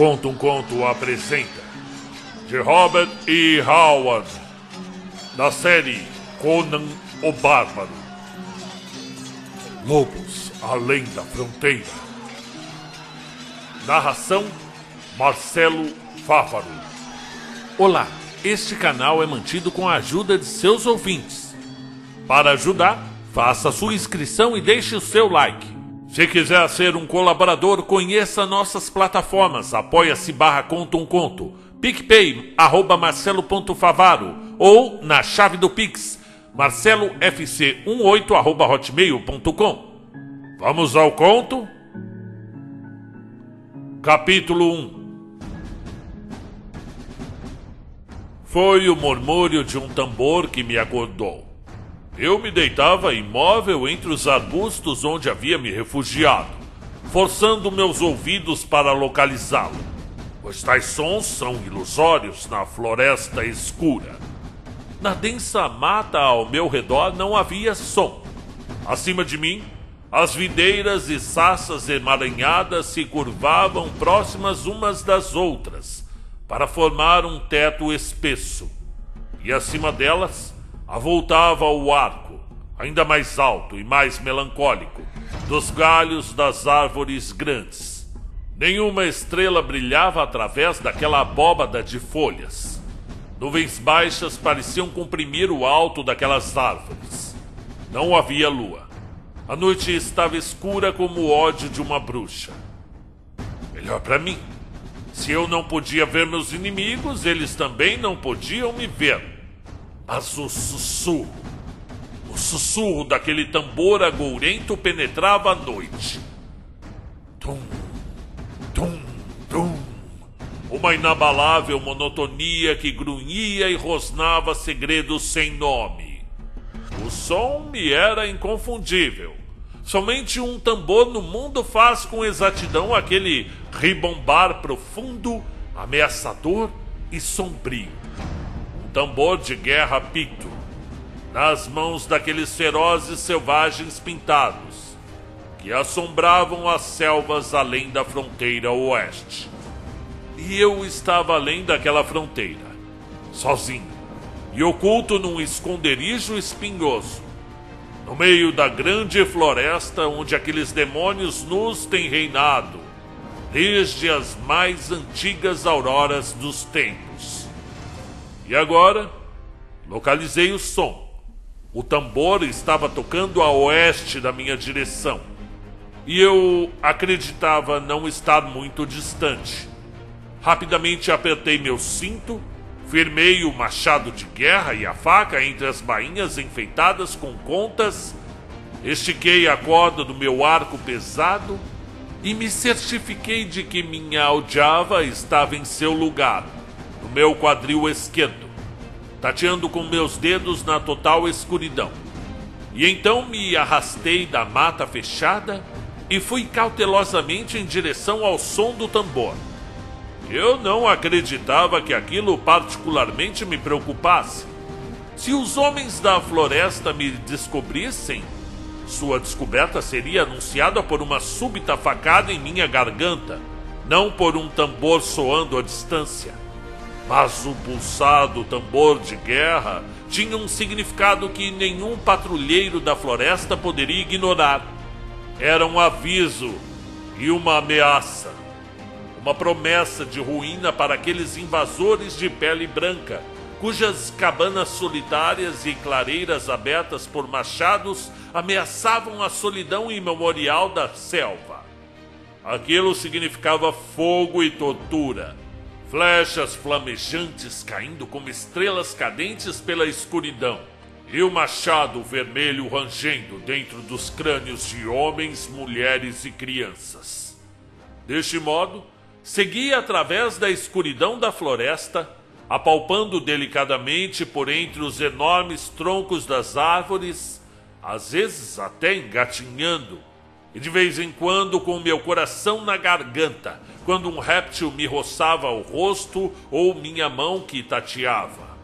Conta um Conto apresenta de Robert E. Howard, da série Conan o Bárbaro, Lobos Além da Fronteira. Narração Marcelo Fávaro. Olá, este canal é mantido com a ajuda de seus ouvintes. Para ajudar, faça sua inscrição e deixe o seu like. Se quiser ser um colaborador, conheça nossas plataformas Apoia-se /Conta um Conto, PicPay @Marcelo.Favaro ou na chave do Pix marcelofc18@hotmail.com. Vamos ao conto? Capítulo 1. Foi o murmúrio de um tambor que me acordou. Eu me deitava imóvel entre os arbustos onde havia me refugiado, forçando meus ouvidos para localizá-lo, pois tais sons são ilusórios na floresta escura. Na densa mata ao meu redor não havia som. Acima de mim, as videiras e saças emaranhadas se curvavam próximas umas das outras, para formar um teto espesso, e acima delas avultava o arco, ainda mais alto e mais melancólico, dos galhos das árvores grandes. Nenhuma estrela brilhava através daquela abóbada de folhas. Nuvens baixas pareciam comprimir o alto daquelas árvores. Não havia lua. A noite estava escura como o ódio de uma bruxa. Melhor para mim. Se eu não podia ver meus inimigos, eles também não podiam me ver. Mas o sussurro daquele tambor agourento penetrava a noite. Tum, tum, tum. Uma inabalável monotonia que grunhia e rosnava segredos sem nome. O som me era inconfundível. Somente um tambor no mundo faz com exatidão aquele ribombar profundo, ameaçador e sombrio. Tambor de guerra picto, nas mãos daqueles ferozes selvagens pintados, que assombravam as selvas além da fronteira oeste. E eu estava além daquela fronteira, sozinho, e oculto num esconderijo espinhoso, no meio da grande floresta onde aqueles demônios nus têm reinado, desde as mais antigas auroras dos tempos. E agora, localizei o som. O tambor estava tocando a oeste da minha direção. E eu acreditava não estar muito distante. Rapidamente apertei meu cinto, firmei o machado de guerra e a faca entre as bainhas enfeitadas com contas, estiquei a corda do meu arco pesado e me certifiquei de que minha aljava estava em seu lugar, no meu quadril esquerdo, tateando com meus dedos na total escuridão. E então me arrastei da mata fechada e fui cautelosamente em direção ao som do tambor. Eu não acreditava que aquilo particularmente me preocupasse. Se os homens da floresta me descobrissem, sua descoberta seria anunciada por uma súbita facada em minha garganta, não por um tambor soando à distância. Mas o pulsar do tambor de guerra tinha um significado que nenhum patrulheiro da floresta poderia ignorar. Era um aviso e uma ameaça. Uma promessa de ruína para aqueles invasores de pele branca, cujas cabanas solitárias e clareiras abertas por machados ameaçavam a solidão imemorial da selva. Aquilo significava fogo e tortura. Flechas flamejantes caindo como estrelas cadentes pela escuridão, e o machado vermelho rangendo dentro dos crânios de homens, mulheres e crianças. Deste modo, segui através da escuridão da floresta, apalpando delicadamente por entre os enormes troncos das árvores, às vezes até engatinhando, e de vez em quando com meu coração na garganta, quando um réptil me roçava o rosto ou minha mão que tateava.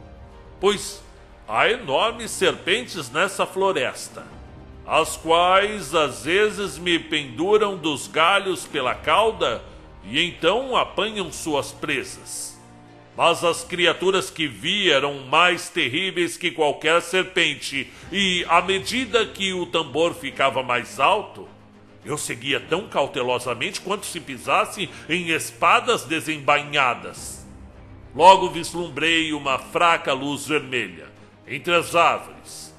Pois há enormes serpentes nessa floresta, as quais às vezes me penduram dos galhos pela cauda e então apanham suas presas. Mas as criaturas que vi eram mais terríveis que qualquer serpente, e à medida que o tambor ficava mais alto, eu seguia tão cautelosamente quanto se pisasse em espadas desembainhadas. Logo vislumbrei uma fraca luz vermelha entre as árvores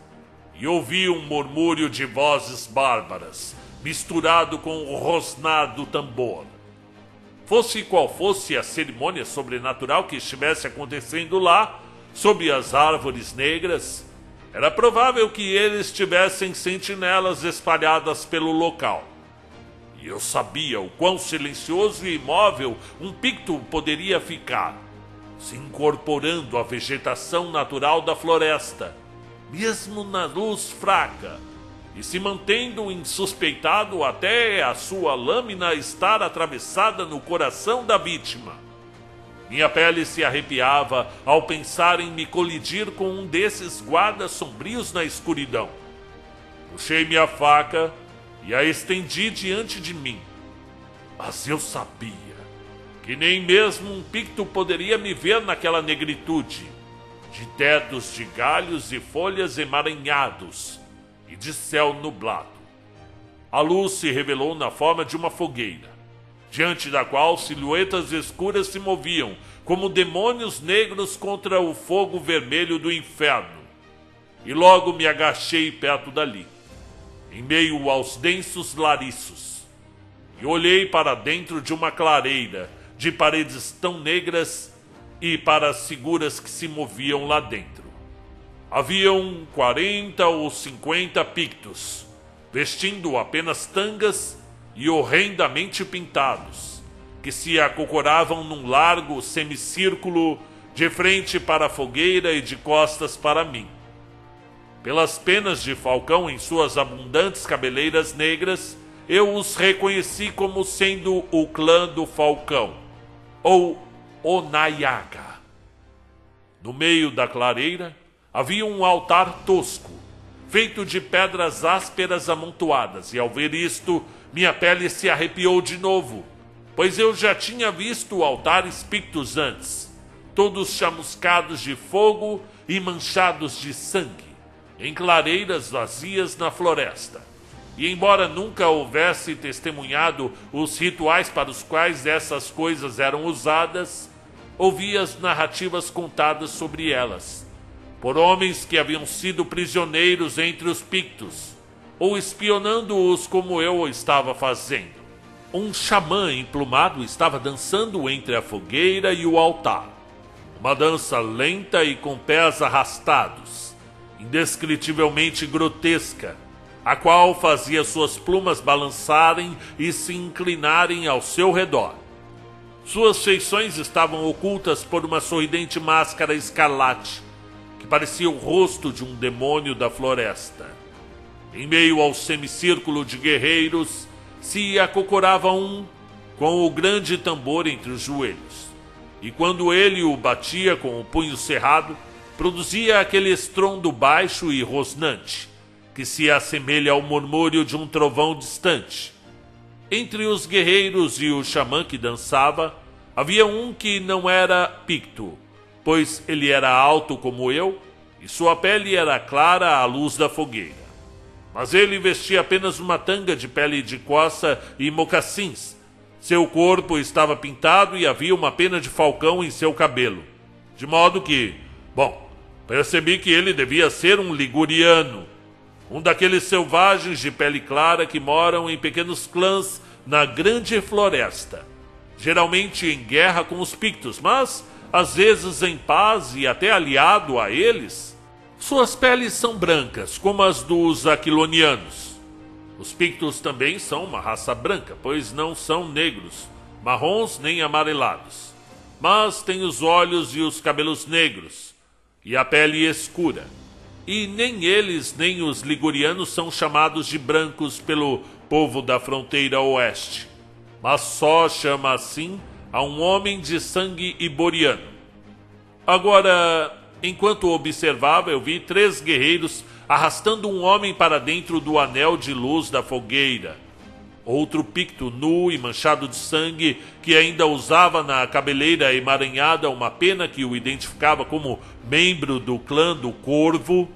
e ouvi um murmúrio de vozes bárbaras, misturado com o rosnar do tambor. Fosse qual fosse a cerimônia sobrenatural que estivesse acontecendo lá, sob as árvores negras, era provável que eles tivessem sentinelas espalhadas pelo local. E eu sabia o quão silencioso e imóvel um picto poderia ficar, se incorporando à vegetação natural da floresta, mesmo na luz fraca, e se mantendo insuspeitado até a sua lâmina estar atravessada no coração da vítima. Minha pele se arrepiava ao pensar em me colidir com um desses guardas sombrios na escuridão. Puxei minha faca e a estendi diante de mim. Mas eu sabia que nem mesmo um picto poderia me ver naquela negritude, de tetos de galhos e folhas emaranhados, e de céu nublado. A luz se revelou na forma de uma fogueira, diante da qual silhuetas escuras se moviam, como demônios negros contra o fogo vermelho do inferno. E logo me agachei perto dali, em meio aos densos lariços, e olhei para dentro de uma clareira, de paredes tão negras, e para as figuras que se moviam lá dentro. Haviam 40 ou 50 pictos, vestindo apenas tangas e horrendamente pintados, que se acocoravam num largo semicírculo de frente para a fogueira e de costas para mim. Pelas penas de falcão em suas abundantes cabeleiras negras, eu os reconheci como sendo o clã do Falcão, ou Onayaga. No meio da clareira, havia um altar tosco, feito de pedras ásperas amontoadas, e ao ver isto, minha pele se arrepiou de novo, pois eu já tinha visto altares pictos antes, todos chamuscados de fogo e manchados de sangue, em clareiras vazias na floresta. E embora nunca houvesse testemunhado os rituais para os quais essas coisas eram usadas, ouvi as narrativas contadas sobre elas, por homens que haviam sido prisioneiros entre os pictos, ou espionando-os como eu o estava fazendo. Um xamã emplumado estava dançando entre a fogueira e o altar. Uma dança lenta e com pés arrastados, indescritivelmente grotesca, a qual fazia suas plumas balançarem e se inclinarem ao seu redor. Suas feições estavam ocultas por uma sorridente máscara escarlate, que parecia o rosto de um demônio da floresta. Em meio ao semicírculo de guerreiros, se acocorava um com o grande tambor entre os joelhos, e quando ele o batia com o punho cerrado, produzia aquele estrondo baixo e rosnante, que se assemelha ao murmúrio de um trovão distante. Entre os guerreiros e o xamã que dançava, havia um que não era picto, pois ele era alto como eu, e sua pele era clara à luz da fogueira. Mas ele vestia apenas uma tanga de pele de coça e mocassins. Seu corpo estava pintado e havia uma pena de falcão em seu cabelo. De modo que, percebi que ele devia ser um liguriano, um daqueles selvagens de pele clara que moram em pequenos clãs na grande floresta, geralmente em guerra com os pictos, mas às vezes em paz e até aliado a eles. Suas peles são brancas, como as dos aquilonianos. Os pictos também são uma raça branca, pois não são negros, marrons nem amarelados, mas têm os olhos e os cabelos negros, e a pele escura. E nem eles nem os ligurianos são chamados de brancos pelo povo da fronteira oeste, mas só chama assim a um homem de sangue iboriano. Agora, enquanto observava, eu vi 3 guerreiros arrastando um homem para dentro do anel de luz da fogueira. outro picto nu e manchado de sangue, que ainda usava na cabeleira emaranhada uma pena que o identificava como membro do clã do Corvo,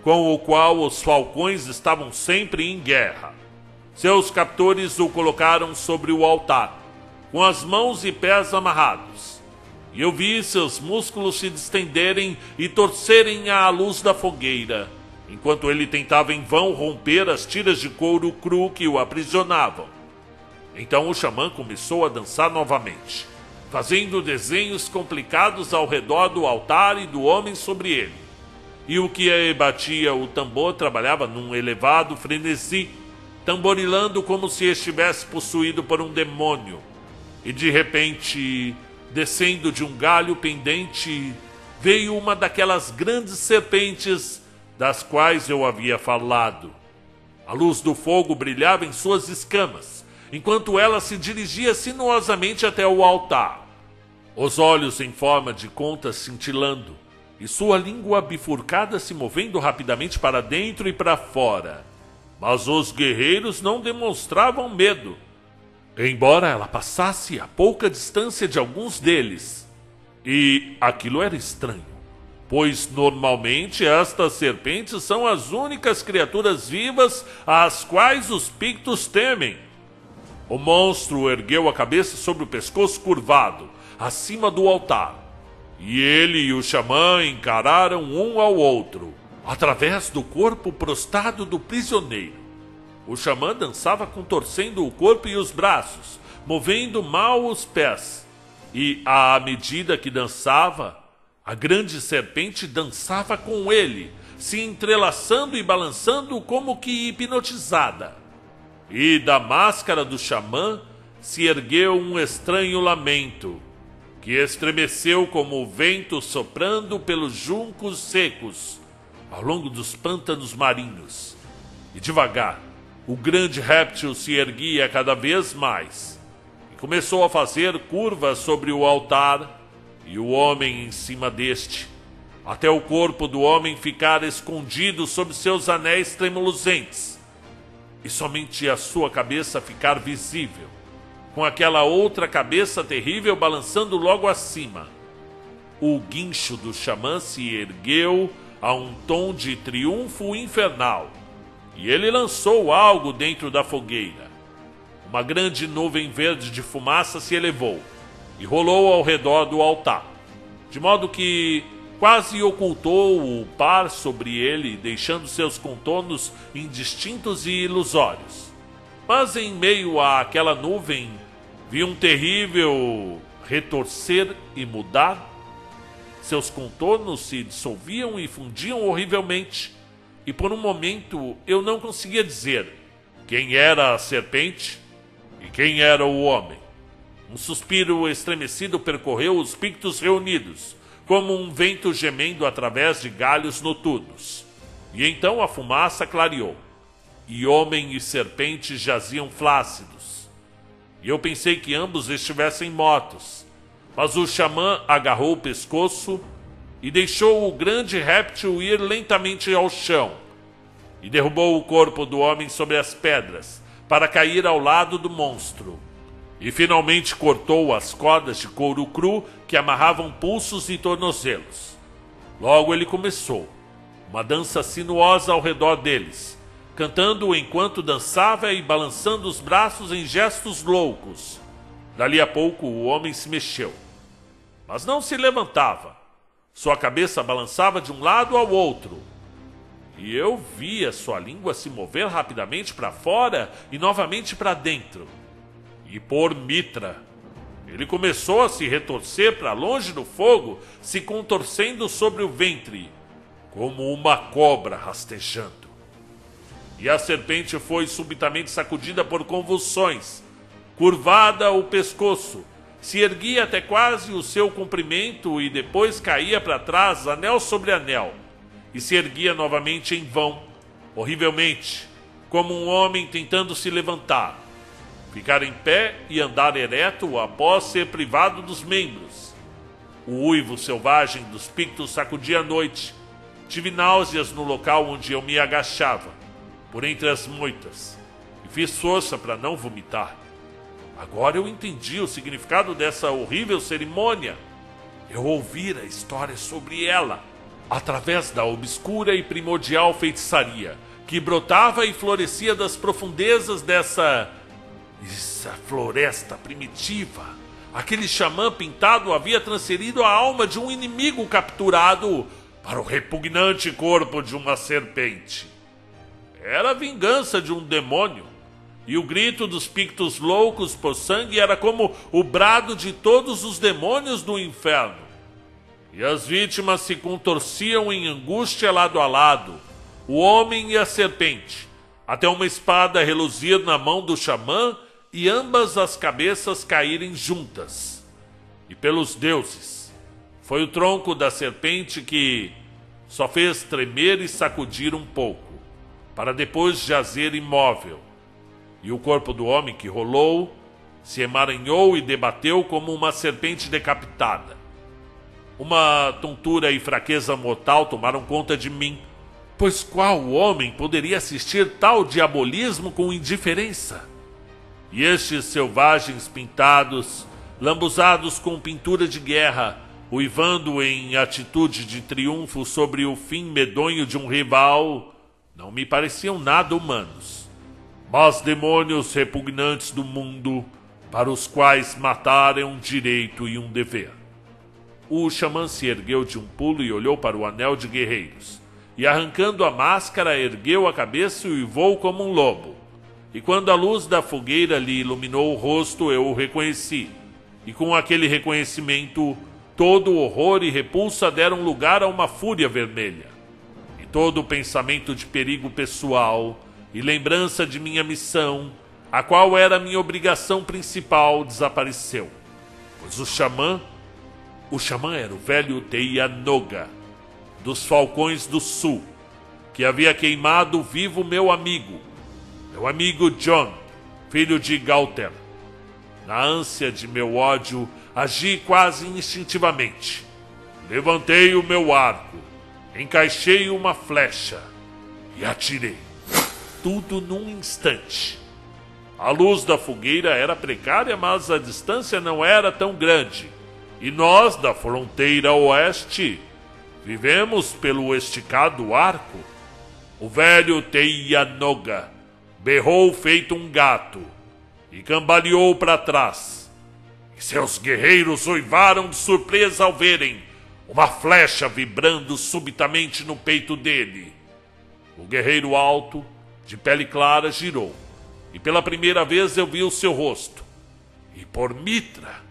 com o qual os falcões estavam sempre em guerra. Seus captores o colocaram sobre o altar, com as mãos e pés amarrados, e eu vi seus músculos se distenderem e torcerem à luz da fogueira, enquanto ele tentava em vão romper as tiras de couro cru que o aprisionavam. Então o xamã começou a dançar novamente, fazendo desenhos complicados ao redor do altar e do homem sobre ele. E o que batia o tambor trabalhava num elevado frenesi, tamborilando como se estivesse possuído por um demônio. E de repente, descendo de um galho pendente, veio uma daquelas grandes serpentes das quais eu havia falado. A luz do fogo brilhava em suas escamas, enquanto ela se dirigia sinuosamente até o altar, os olhos em forma de contas cintilando, e sua língua bifurcada se movendo rapidamente para dentro e para fora. Mas os guerreiros não demonstravam medo, embora ela passasse a pouca distância de alguns deles. E aquilo era estranho, pois normalmente estas serpentes são as únicas criaturas vivas às quais os pictos temem. O monstro ergueu a cabeça sobre o pescoço curvado, acima do altar, e ele e o xamã encararam um ao outro, através do corpo prostrado do prisioneiro. O xamã dançava contorcendo o corpo e os braços, movendo mal os pés, e à medida que dançava, a grande serpente dançava com ele, se entrelaçando e balançando como que hipnotizada. E da máscara do xamã se ergueu um estranho lamento, que estremeceu como o vento soprando pelos juncos secos ao longo dos pântanos marinhos. E devagar, o grande réptil se erguia cada vez mais e começou a fazer curvas sobre o altar e o homem em cima deste, até o corpo do homem ficar escondido sob seus anéis tremuluzentes, e somente a sua cabeça ficar visível, com aquela outra cabeça terrível balançando logo acima. O guincho do xamã se ergueu a um tom de triunfo infernal, e ele lançou algo dentro da fogueira. Uma grande nuvem verde de fumaça se elevou e rolou ao redor do altar, de modo que quase ocultou o par sobre ele, deixando seus contornos indistintos e ilusórios. Mas em meio àquela nuvem, vi um terrível retorcer e mudar. Seus contornos se dissolviam e fundiam horrivelmente, e por um momento eu não conseguia dizer quem era a serpente e quem era o homem. Um suspiro estremecido percorreu os pictos reunidos, como um vento gemendo através de galhos noturnos. E então a fumaça clareou, e homem e serpente jaziam flácidos. E eu pensei que ambos estivessem mortos, mas o xamã agarrou o pescoço e deixou o grande réptil ir lentamente ao chão, e derrubou o corpo do homem sobre as pedras, para cair ao lado do monstro. E finalmente cortou as cordas de couro cru que amarravam pulsos e tornozelos. Logo ele começou uma dança sinuosa ao redor deles, cantando enquanto dançava e balançando os braços em gestos loucos. Dali a pouco o homem se mexeu, mas não se levantava. Sua cabeça balançava de um lado ao outro, e eu via sua língua se mover rapidamente para fora e novamente para dentro. E por Mitra, ele começou a se retorcer para longe do fogo, se contorcendo sobre o ventre, como uma cobra rastejando. E a serpente foi subitamente sacudida por convulsões. Curvada o pescoço, se erguia até quase o seu comprimento e depois caía para trás, anel sobre anel, e se erguia novamente em vão, horrivelmente, como um homem tentando se levantar, ficar em pé e andar ereto após ser privado dos membros. O uivo selvagem dos pictos sacudia a noite. Tive náuseas no local onde eu me agachava, por entre as moitas, e fiz força para não vomitar. Agora eu entendi o significado dessa horrível cerimônia. Eu ouvira histórias sobre ela, através da obscura e primordial feitiçaria, que brotava e florescia das profundezas dessa floresta primitiva. Aquele xamã pintado havia transferido a alma de um inimigo capturado para o repugnante corpo de uma serpente. Era a vingança de um demônio, e o grito dos pictos loucos por sangue era como o brado de todos os demônios do inferno. E as vítimas se contorciam em angústia lado a lado, o homem e a serpente, até uma espada reluzir na mão do xamã e ambas as cabeças caírem juntas. E pelos deuses, foi o tronco da serpente que só fez tremer e sacudir um pouco, para depois jazer imóvel. E o corpo do homem que rolou, se emaranhou e debateu como uma serpente decapitada. Uma tontura e fraqueza mortal tomaram conta de mim, pois qual homem poderia assistir tal diabolismo com indiferença? E estes selvagens pintados, lambuzados com pintura de guerra, uivando em atitude de triunfo sobre o fim medonho de um rival, não me pareciam nada humanos, mas demônios repugnantes do mundo, para os quais matar é um direito e um dever. O xamã se ergueu de um pulo e olhou para o anel de guerreiros, e arrancando a máscara, ergueu a cabeça e uivou como um lobo. E quando a luz da fogueira lhe iluminou o rosto, eu o reconheci, e com aquele reconhecimento, todo o horror e repulsa deram lugar a uma fúria vermelha. E todo o pensamento de perigo pessoal e lembrança de minha missão, a qual era minha obrigação principal, desapareceu. Pois o xamã era o velho Teianoga, dos Falcões do Sul, que havia queimado vivo meu amigo John, filho de Galter. Na ânsia de meu ódio, agi quase instintivamente. Levantei o meu arco, encaixei uma flecha e atirei. Tudo num instante. A luz da fogueira era precária, mas a distância não era tão grande. E nós, da fronteira oeste, vivemos pelo esticado arco. O velho Teianoga berrou feito um gato e cambaleou para trás. E seus guerreiros uivaram de surpresa ao verem uma flecha vibrando subitamente no peito dele. O guerreiro alto, de pele clara, girou, e pela primeira vez eu vi o seu rosto. E por mitra,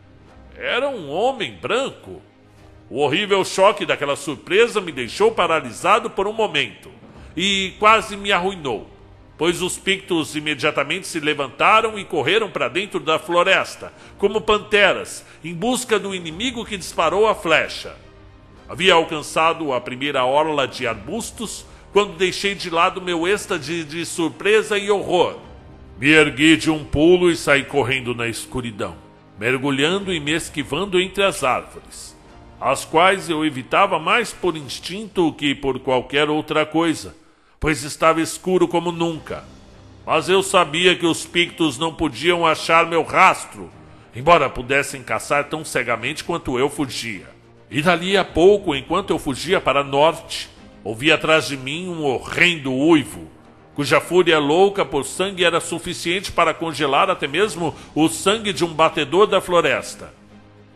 era um homem branco. O horrível choque daquela surpresa me deixou paralisado por um momento, e quase me arruinou, pois os pictos imediatamente se levantaram e correram para dentro da floresta, como panteras, em busca do inimigo que disparou a flecha. Havia alcançado a primeira orla de arbustos quando deixei de lado meu êxtase de surpresa e horror. Me ergui de um pulo e saí correndo na escuridão, mergulhando e me esquivando entre as árvores, as quais eu evitava mais por instinto que por qualquer outra coisa, pois estava escuro como nunca. Mas eu sabia que os pictos não podiam achar meu rastro, embora pudessem caçar tão cegamente quanto eu fugia. E dali a pouco, enquanto eu fugia para norte, ouvi atrás de mim um horrendo uivo, cuja fúria louca por sangue era suficiente para congelar até mesmo o sangue de um batedor da floresta.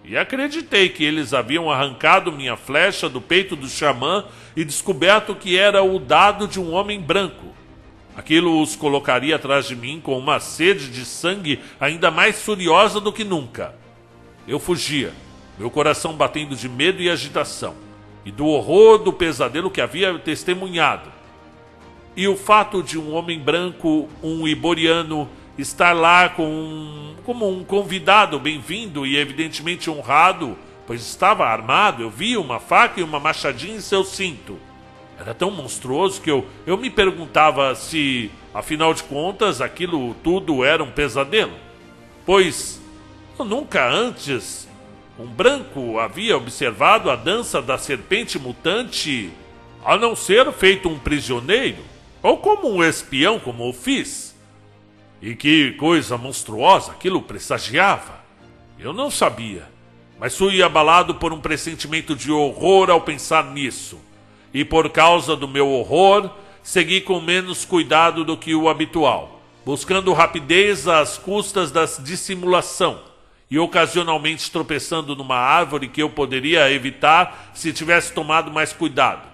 E acreditei que eles haviam arrancado minha flecha do peito do xamã e descoberto que era o dado de um homem branco. Aquilo os colocaria atrás de mim com uma sede de sangue ainda mais furiosa do que nunca. Eu fugia, meu coração batendo de medo e agitação, e do horror do pesadelo que havia testemunhado. E o fato de um homem branco, um iboriano, estar lá como um convidado bem-vindo e evidentemente honrado, pois estava armado, eu vi uma faca e uma machadinha em seu cinto. Era tão monstruoso que eu me perguntava se, afinal de contas, aquilo tudo era um pesadelo. Pois eu nunca antes, um branco, havia observado a dança da serpente mutante, a não ser feito um prisioneiro, ou como um espião, como eu fiz. E que coisa monstruosa aquilo pressagiava. Eu não sabia, mas fui abalado por um pressentimento de horror ao pensar nisso. E por causa do meu horror, segui com menos cuidado do que o habitual, buscando rapidez às custas da dissimulação e ocasionalmente tropeçando numa árvore que eu poderia evitar se tivesse tomado mais cuidado.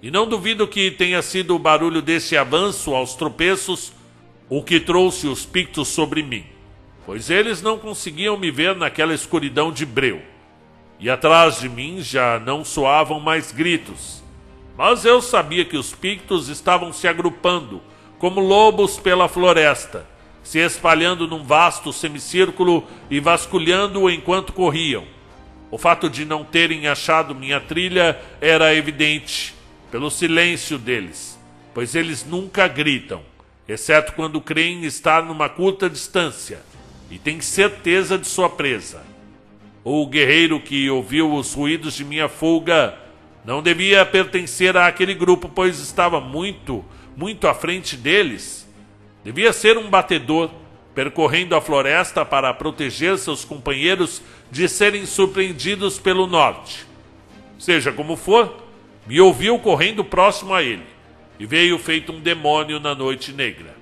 E não duvido que tenha sido o barulho desse avanço aos tropeços o que trouxe os Pictos sobre mim, pois eles não conseguiam me ver naquela escuridão de breu. E atrás de mim já não soavam mais gritos, mas eu sabia que os Pictos estavam se agrupando, como lobos pela floresta, se espalhando num vasto semicírculo e vasculhando-o enquanto corriam. O fato de não terem achado minha trilha era evidente, pelo silêncio deles, pois eles nunca gritam, exceto quando creem estar numa curta distância e têm certeza de sua presa. O guerreiro que ouviu os ruídos de minha fuga não devia pertencer àquele grupo, pois estava muito à frente deles. Devia ser um batedor, percorrendo a floresta para proteger seus companheiros de serem surpreendidos pelo norte. Seja como for, me ouviu correndo próximo a ele, e veio feito um demônio na noite negra.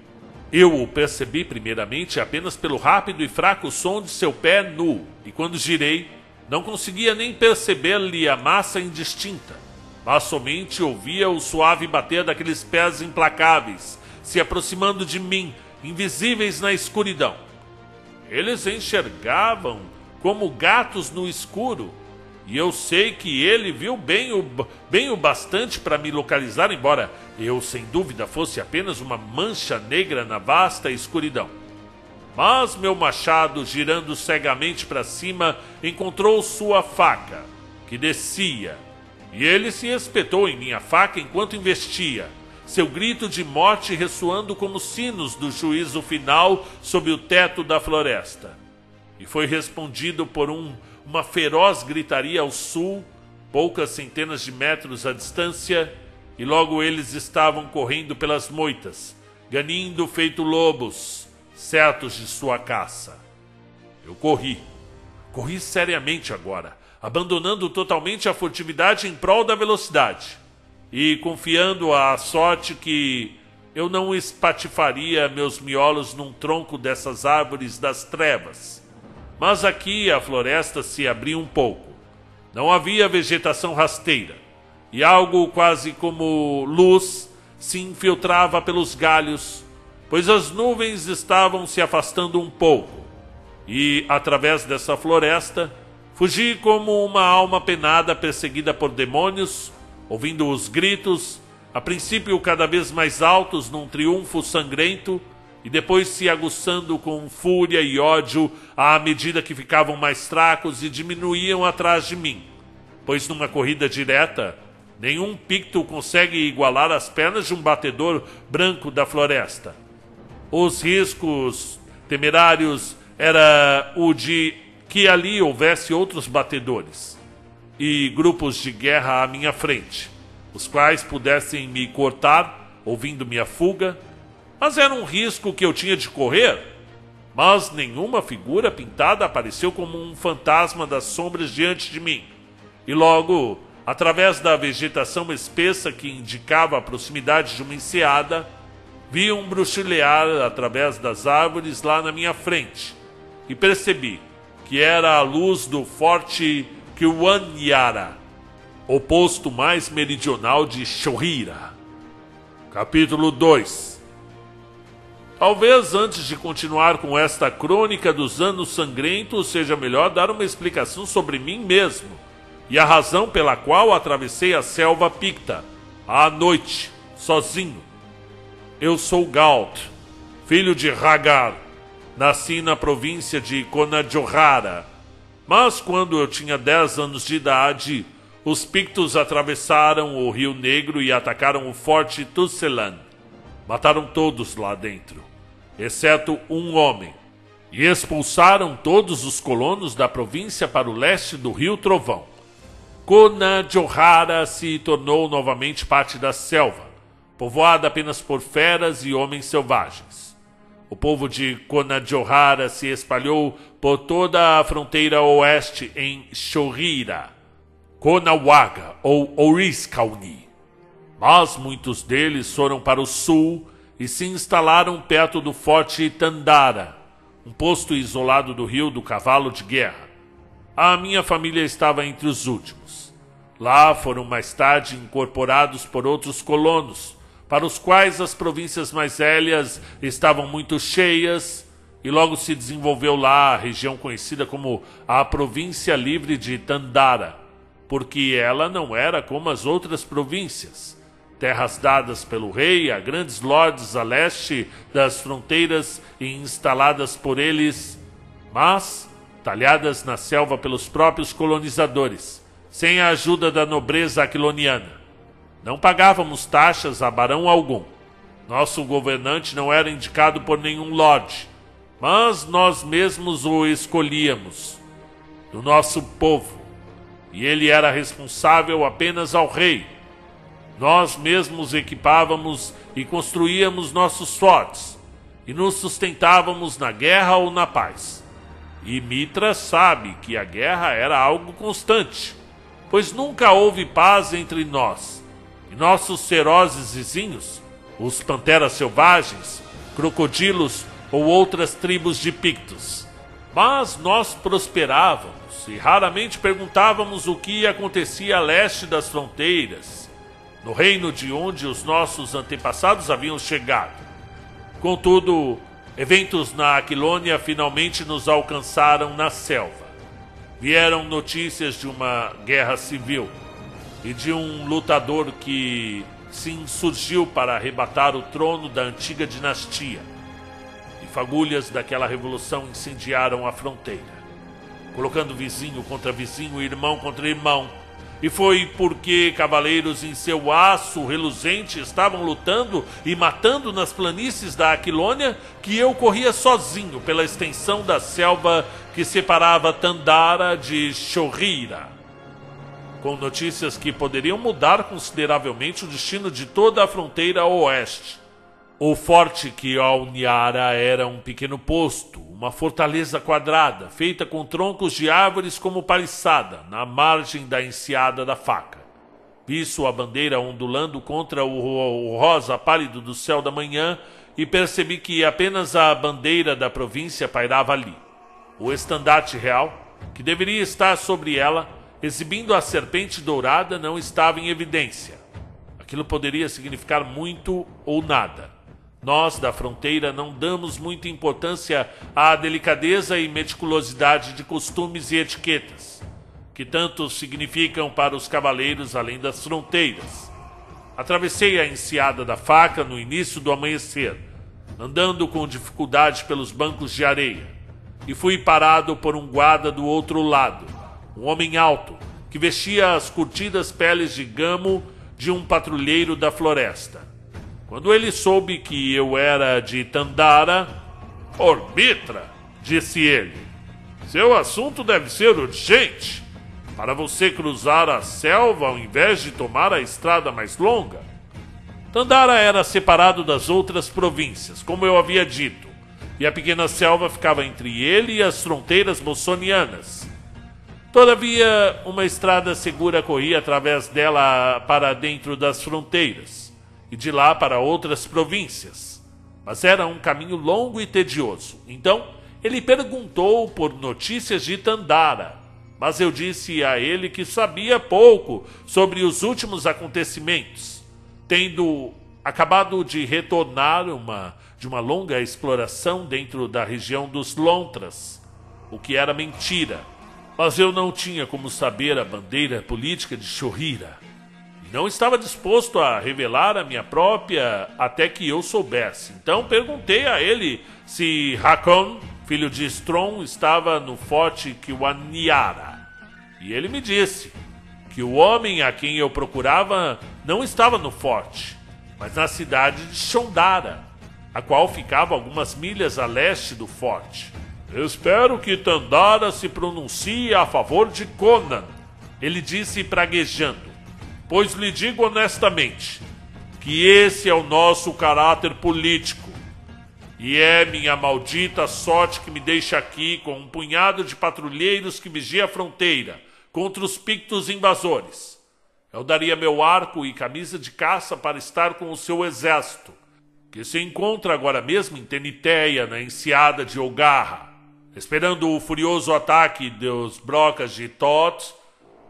Eu o percebi primeiramente apenas pelo rápido e fraco som de seu pé nu, e quando girei, não conseguia nem perceber-lhe a massa indistinta, mas somente ouvia o suave bater daqueles pés implacáveis, se aproximando de mim, invisíveis na escuridão. Eles enxergavam como gatos no escuro, e eu sei que ele viu bem o bastante para me localizar, embora eu, sem dúvida, fosse apenas uma mancha negra na vasta escuridão. Mas meu machado, girando cegamente para cima, encontrou sua faca, que descia, e ele se espetou em minha faca enquanto investia, seu grito de morte ressoando como sinos do juízo final sob o teto da floresta. E foi respondido por uma feroz gritaria ao sul, poucas centenas de metros à distância, e logo eles estavam correndo pelas moitas, ganindo feito lobos, certos de sua caça. Eu corri seriamente agora, abandonando totalmente a furtividade em prol da velocidade, e confiando à sorte que eu não espatifaria meus miolos num tronco dessas árvores das trevas. Mas aqui a floresta se abria um pouco. Não havia vegetação rasteira, e algo quase como luz se infiltrava pelos galhos, pois as nuvens estavam se afastando um pouco. E, através dessa floresta, fugi como uma alma penada perseguida por demônios, ouvindo os gritos, a princípio cada vez mais altos num triunfo sangrento, e depois se aguçando com fúria e ódio à medida que ficavam mais fracos e diminuíam atrás de mim, pois numa corrida direta, nenhum Picto consegue igualar as pernas de um batedor branco da floresta. Os riscos temerários era o de que ali houvesse outros batedores e grupos de guerra à minha frente, os quais pudessem me cortar, ouvindo minha fuga. Mas era um risco que eu tinha de correr. Mas nenhuma figura pintada apareceu como um fantasma das sombras diante de mim. E logo, através da vegetação espessa que indicava a proximidade de uma enseada, vi um bruxulear através das árvores lá na minha frente, e percebi que era a luz do forte Kiwanyara, o posto mais meridional de Shohira. Capítulo 2. Talvez antes de continuar com esta crônica dos anos sangrentos, seja melhor dar uma explicação sobre mim mesmo e a razão pela qual atravessei a selva Picta à noite, sozinho. Eu sou Gault, filho de Hagar. Nasci na província de Conajohara, mas quando eu tinha 10 anos de idade, os Pictos atravessaram o Rio Negro e atacaram o forte Tusselan. Mataram todos lá dentro, exceto um homem, e expulsaram todos os colonos da província para o leste do Rio Trovão. Conajohara se tornou novamente parte da selva, povoada apenas por feras e homens selvagens. O povo de Conajohara se espalhou por toda a fronteira oeste em Shohira, Konawaga ou Oriskauni. Mas muitos deles foram para o sul e se instalaram perto do forte Tandara, um posto isolado do rio do Cavalo de Guerra. A minha família estava entre os últimos. Lá foram mais tarde incorporados por outros colonos, para os quais as províncias mais velhas estavam muito cheias, e logo se desenvolveu lá a região conhecida como a Província Livre de Tandara, porque ela não era como as outras províncias. Terras dadas pelo rei a grandes lordes a leste das fronteiras e instaladas por eles, mas talhadas na selva pelos próprios colonizadores, sem a ajuda da nobreza aquiloniana. Não pagávamos taxas a barão algum. Nosso governante não era indicado por nenhum lorde, mas nós mesmos o escolhíamos, do nosso povo, e ele era responsável apenas ao rei. Nós mesmos equipávamos e construíamos nossos fortes, e nos sustentávamos na guerra ou na paz. E Mitra sabe que a guerra era algo constante, pois nunca houve paz entre nós. E nossos ferozes vizinhos, os panteras selvagens, crocodilos ou outras tribos de pictos. Mas nós prosperávamos e raramente perguntávamos o que acontecia a leste das fronteiras, no reino de onde os nossos antepassados haviam chegado. Contudo, eventos na Aquilônia finalmente nos alcançaram na selva. Vieram notícias de uma guerra civil e de um lutador que se insurgiu para arrebatar o trono da antiga dinastia. E fagulhas daquela revolução incendiaram a fronteira, colocando vizinho contra vizinho, irmão contra irmão. E foi porque cavaleiros em seu aço reluzente estavam lutando e matando nas planícies da Aquilônia que eu corria sozinho pela extensão da selva que separava Tandara de Shohira, com notícias que poderiam mudar consideravelmente o destino de toda a fronteira oeste. O forte Kiauniara era um pequeno posto, uma fortaleza quadrada, feita com troncos de árvores como paliçada, na margem da enseada da Faca. Vi sua bandeira ondulando contra o rosa pálido do céu da manhã e percebi que apenas a bandeira da província pairava ali. O estandarte real, que deveria estar sobre ela, exibindo a serpente dourada, não estava em evidência. Aquilo poderia significar muito ou nada. Nós, da fronteira, não damos muita importância à delicadeza e meticulosidade de costumes e etiquetas, que tanto significam para os cavaleiros além das fronteiras. Atravessei a enseada da Faca no início do amanhecer, andando com dificuldade pelos bancos de areia, e fui parado por um guarda do outro lado, um homem alto, que vestia as curtidas peles de gamo de um patrulheiro da floresta. Quando ele soube que eu era de Tandara... Mitra, disse ele, seu assunto deve ser urgente, para você cruzar a selva ao invés de tomar a estrada mais longa. Tandara era separado das outras províncias, como eu havia dito, e a pequena selva ficava entre ele e as fronteiras moçonianas. Todavia, uma estrada segura corria através dela para dentro das fronteiras, e de lá para outras províncias. Mas era um caminho longo e tedioso. Então, ele perguntou por notícias de Tandara, mas eu disse a ele que sabia pouco sobre os últimos acontecimentos, tendo acabado de retornar de uma longa exploração dentro da região dos Lontras, o que era mentira. Mas eu não tinha como saber a bandeira política de Shohira, e não estava disposto a revelar a minha própria até que eu soubesse. Então perguntei a ele se Hakon, filho de Strom, estava no forte Kiauniara. E ele me disse que o homem a quem eu procurava não estava no forte, mas na cidade de Shondara, a qual ficava algumas milhas a leste do forte. Espero que Tandara se pronuncie a favor de Conan, ele disse praguejando, pois lhe digo honestamente que esse é o nosso caráter político. E é minha maldita sorte que me deixa aqui com um punhado de patrulheiros que vigia a fronteira contra os pictos invasores. Eu daria meu arco e camisa de caça para estar com o seu exército, que se encontra agora mesmo em Teniteia, na enseada de Ogarra, esperando o furioso ataque dos brocas de Thoth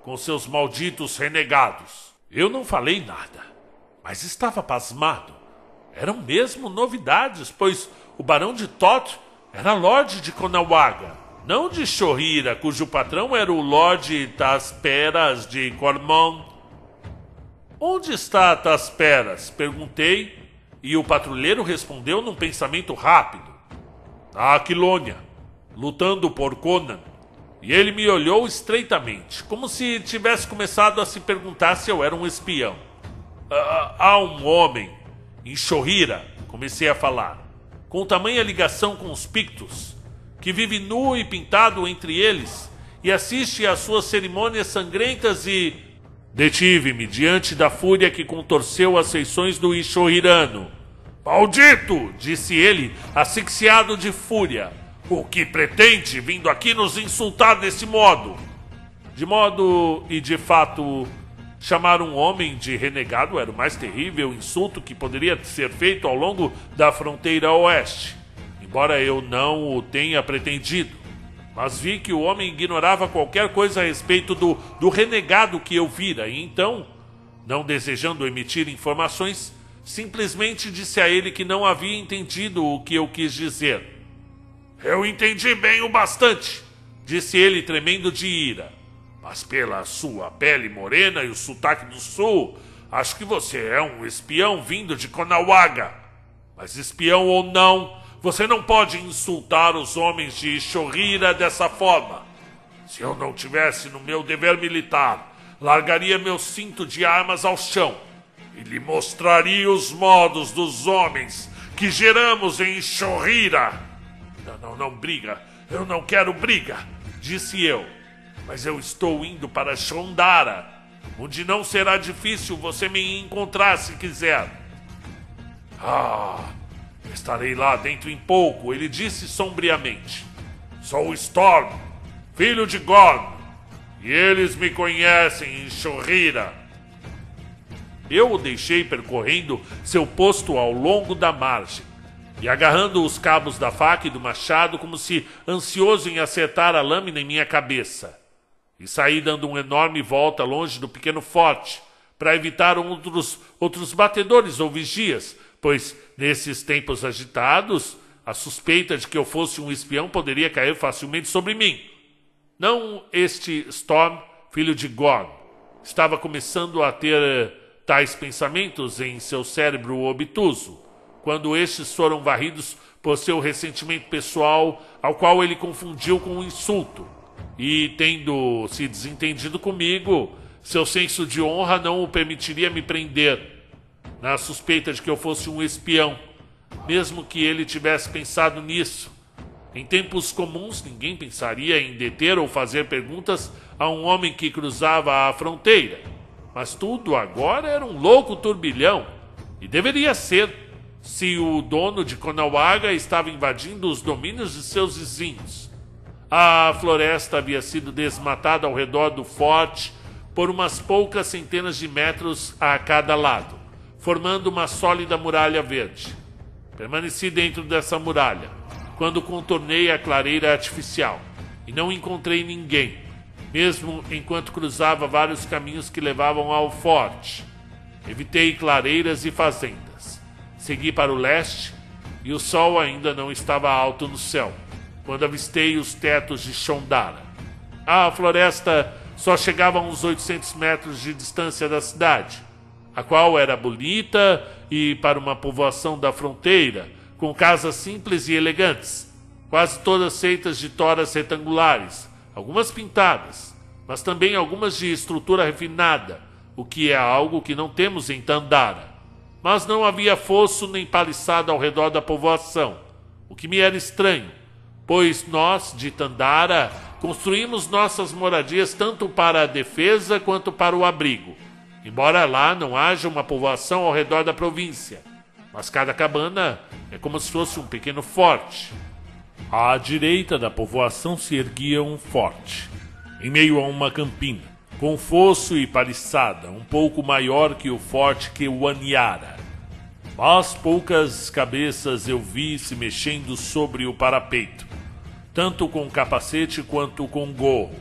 com seus malditos renegados. Eu não falei nada, mas estava pasmado. Eram mesmo novidades, pois o barão de Thoth era Lorde de Konawaga, não de Shohira, cujo patrão era o Lorde Tasperas de Cormon. Onde está Tasperas? Perguntei, e o patrulheiro respondeu num pensamento rápido. Na Aquilônia, lutando por Conan. E ele me olhou estreitamente, como se tivesse começado a se perguntar se eu era um espião. Há um homem em Shohira, comecei a falar, com tamanha ligação com os Pictos, que vive nu e pintado entre eles e assiste às suas cerimônias sangrentas e... Detive-me diante da fúria que contorceu as feições do Shohirano. Maldito! Disse ele, asfixiado de fúria. O que pretende vindo aqui nos insultar desse modo? De modo e de fato... Chamar um homem de renegado era o mais terrível insulto que poderia ser feito ao longo da fronteira oeste, embora eu não o tenha pretendido. Mas vi que o homem ignorava qualquer coisa a respeito do renegado que eu vira, e então, não desejando emitir informações, simplesmente disse a ele que não havia entendido o que eu quis dizer. Eu entendi bem o bastante, disse ele tremendo de ira. Mas pela sua pele morena e o sotaque do sul, acho que você é um espião vindo de Konawaga. Mas espião ou não, você não pode insultar os homens de Shohira dessa forma. Se eu não tivesse no meu dever militar, largaria meu cinto de armas ao chão e lhe mostraria os modos dos homens que geramos em Shohira. Não, briga. Eu não quero briga, disse eu. Mas eu estou indo para Shondara, onde não será difícil você me encontrar se quiser. Estarei lá dentro em pouco, ele disse sombriamente. Sou Storm, filho de Gorm, e eles me conhecem em Shohira. Eu o deixei percorrendo seu posto ao longo da margem, e agarrando os cabos da faca e do machado como se ansioso em acertar a lâmina em minha cabeça. E saí dando uma enorme volta longe do pequeno forte, para evitar outros batedores ou vigias, pois, nesses tempos agitados, a suspeita de que eu fosse um espião poderia cair facilmente sobre mim. Não este Storm, filho de Gorm, estava começando a ter tais pensamentos em seu cérebro obtuso, quando estes foram varridos por seu ressentimento pessoal, ao qual ele confundiu com um insulto. E, tendo se desentendido comigo, seu senso de honra não o permitiria me prender, na suspeita de que eu fosse um espião, mesmo que ele tivesse pensado nisso. Em tempos comuns, ninguém pensaria em deter ou fazer perguntas a um homem que cruzava a fronteira. Mas tudo agora era um louco turbilhão, e deveria ser, se o dono de Konawaga estava invadindo os domínios de seus vizinhos. A floresta havia sido desmatada ao redor do forte por umas poucas centenas de metros a cada lado, formando uma sólida muralha verde. Permaneci dentro dessa muralha, quando contornei a clareira artificial, e não encontrei ninguém, mesmo enquanto cruzava vários caminhos que levavam ao forte. Evitei clareiras e fazendas. Segui para o leste, e o sol ainda não estava alto no céu, quando avistei os tetos de Shondara. A floresta só chegava a uns 800 metros de distância da cidade, a qual era bonita e para uma povoação da fronteira, com casas simples e elegantes, quase todas feitas de toras retangulares, algumas pintadas, mas também algumas de estrutura refinada, o que é algo que não temos em Tandara. Mas não havia fosso nem paliçada ao redor da povoação, o que me era estranho, pois nós, de Tandara, construímos nossas moradias tanto para a defesa quanto para o abrigo, embora lá não haja uma povoação ao redor da província. mas cada cabana é como se fosse um pequeno forte. À direita da povoação se erguia um forte, em meio a uma campina, com fosso e paliçada, um pouco maior que o forte que o Aniara. Mas poucas cabeças eu vi se mexendo sobre o parapeito, tanto com capacete quanto com gorro.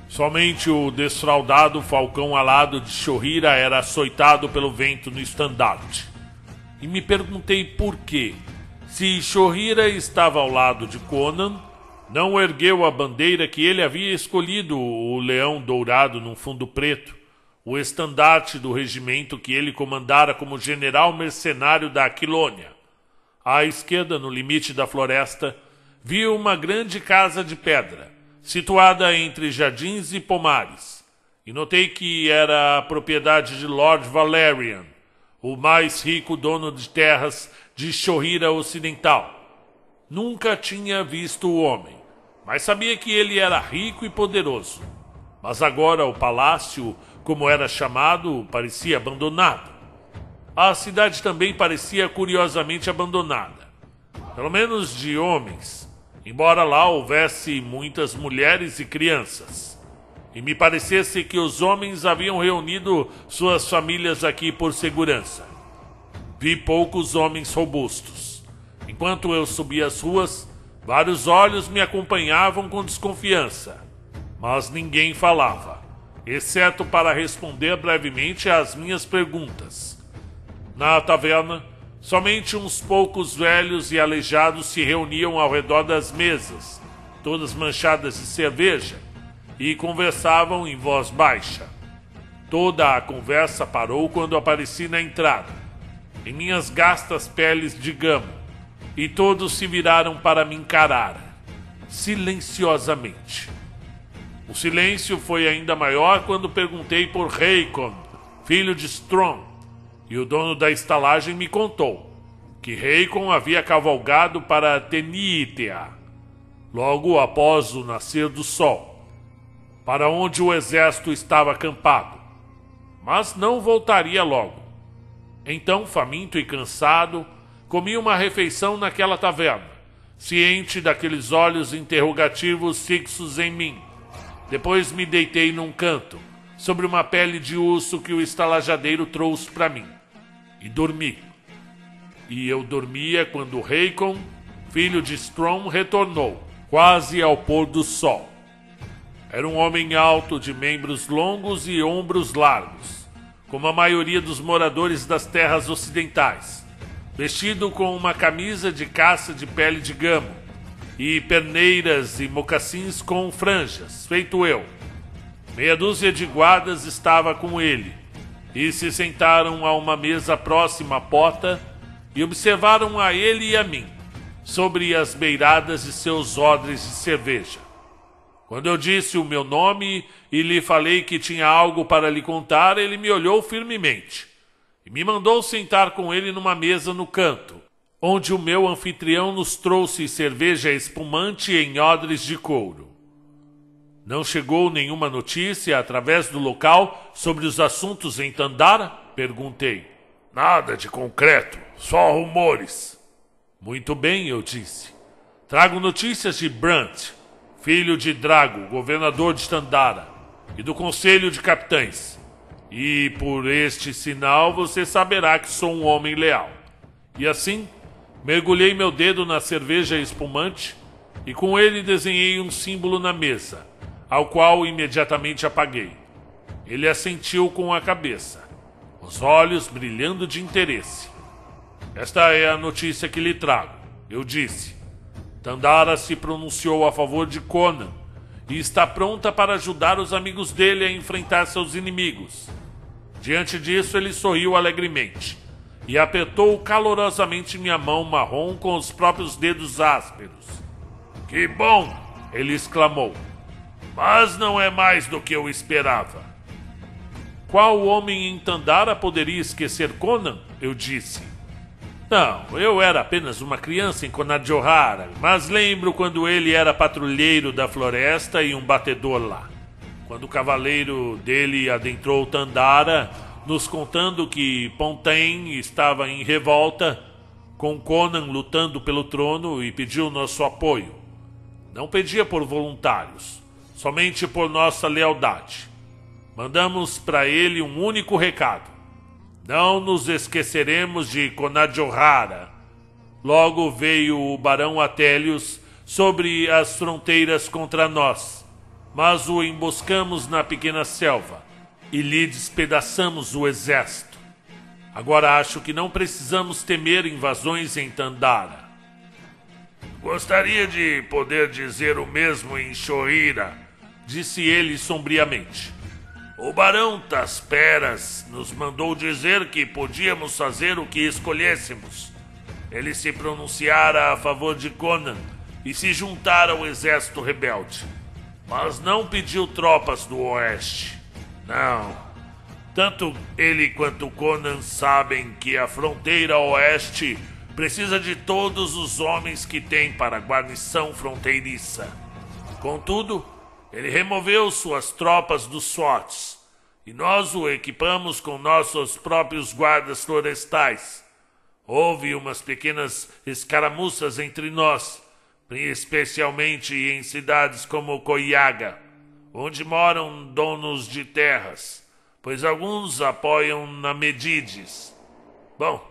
Somente o desfraldado falcão alado de Shohira era açoitado pelo vento no estandarte. E me perguntei por quê. Se Shohira estava ao lado de Conan, não ergueu a bandeira que ele havia escolhido, o leão dourado num fundo preto, o estandarte do regimento que ele comandara como general mercenário da Aquilônia. À esquerda, no limite da floresta, vi uma grande casa de pedra, situada entre jardins e pomares, e notei que era a propriedade de Lord Valerian, o mais rico dono de terras de Shohira Ocidental. Nunca tinha visto o homem, mas sabia que ele era rico e poderoso. Mas agora o palácio, como era chamado, parecia abandonado. A cidade também parecia curiosamente abandonada, pelo menos de homens, embora lá houvesse muitas mulheres e crianças, e me parecesse que os homens haviam reunido suas famílias aqui por segurança. Vi poucos homens robustos. Enquanto eu subia as ruas, vários olhos me acompanhavam com desconfiança, mas ninguém falava, exceto para responder brevemente às minhas perguntas. Na taverna, somente uns poucos velhos e aleijados se reuniam ao redor das mesas, todas manchadas de cerveja, e conversavam em voz baixa. Toda a conversa parou quando apareci na entrada, em minhas gastas peles de gamo, e todos se viraram para me encarar, silenciosamente. O silêncio foi ainda maior quando perguntei por Hakon, filho de Strong, e o dono da estalagem me contou que Hakon havia cavalgado para Tenítea, logo após o nascer do sol, para onde o exército estava acampado, mas não voltaria logo. Então, faminto e cansado, comi uma refeição naquela taverna, ciente daqueles olhos interrogativos fixos em mim. Depois me deitei num canto, sobre uma pele de urso que o estalajadeiro trouxe para mim, e dormi. E eu dormia quando Hakon, filho de Strong, retornou, quase ao pôr do sol. Era um homem alto, de membros longos e ombros largos, como a maioria dos moradores das terras ocidentais, vestido com uma camisa de caça de pele de gamo, e perneiras e mocassins com franjas, feito eu. Meia dúzia de guardas estava com ele, e se sentaram a uma mesa próxima à porta e observaram a ele e a mim, sobre as beiradas de seus odres de cerveja. Quando eu disse o meu nome e lhe falei que tinha algo para lhe contar, ele me olhou firmemente e me mandou sentar com ele numa mesa no canto, onde o meu anfitrião nos trouxe cerveja espumante em odres de couro. Não chegou nenhuma notícia através do local sobre os assuntos em Tandara? Perguntei. Nada de concreto, só rumores. Muito bem, eu disse. Trago notícias de Brant, filho de Drago, governador de Tandara, e do Conselho de Capitães. E por este sinal você saberá que sou um homem leal. E assim, mergulhei meu dedo na cerveja espumante e com ele desenhei um símbolo na mesa, ao qual imediatamente apaguei. Ele assentiu com a cabeça, os olhos brilhando de interesse. Esta é a notícia que lhe trago, eu disse. Tandara se pronunciou a favor de Conan e está pronta para ajudar os amigos dele a enfrentar seus inimigos. Diante disso, ele sorriu alegremente e apertou calorosamente minha mão marrom com os próprios dedos ásperos. Que bom! Ele exclamou. Mas não é mais do que eu esperava. Qual homem em Tandara poderia esquecer Conan? Eu disse. Não, eu era apenas uma criança em Conajohara, mas lembro quando ele era patrulheiro da floresta e um batedor lá. Quando o cavaleiro dele adentrou Tandara, nos contando que Pontain estava em revolta, com Conan lutando pelo trono e pediu nosso apoio. Não pedia por voluntários, somente por nossa lealdade. Mandamos para ele um único recado: não nos esqueceremos de Conajohara. Logo veio o barão Atélios sobre as fronteiras contra nós, mas o emboscamos na pequena selva e lhe despedaçamos o exército. Agora acho que não precisamos temer invasões em Tandara. Gostaria de poder dizer o mesmo em Shohira, disse ele sombriamente. O barão Tasperas nos mandou dizer que podíamos fazer o que escolhêssemos. Ele se pronunciara a favor de Conan e se juntar ao exército rebelde, mas não pediu tropas do oeste. Não. Tanto ele quanto Conan sabem que a fronteira oeste precisa de todos os homens que tem para a guarnição fronteiriça. Contudo, ele removeu suas tropas dos SWATs e nós o equipamos com nossos próprios guardas florestais. Houve umas pequenas escaramuças entre nós, especialmente em cidades como Koyaga, onde moram donos de terras, pois alguns apoiam Namedides. Bom,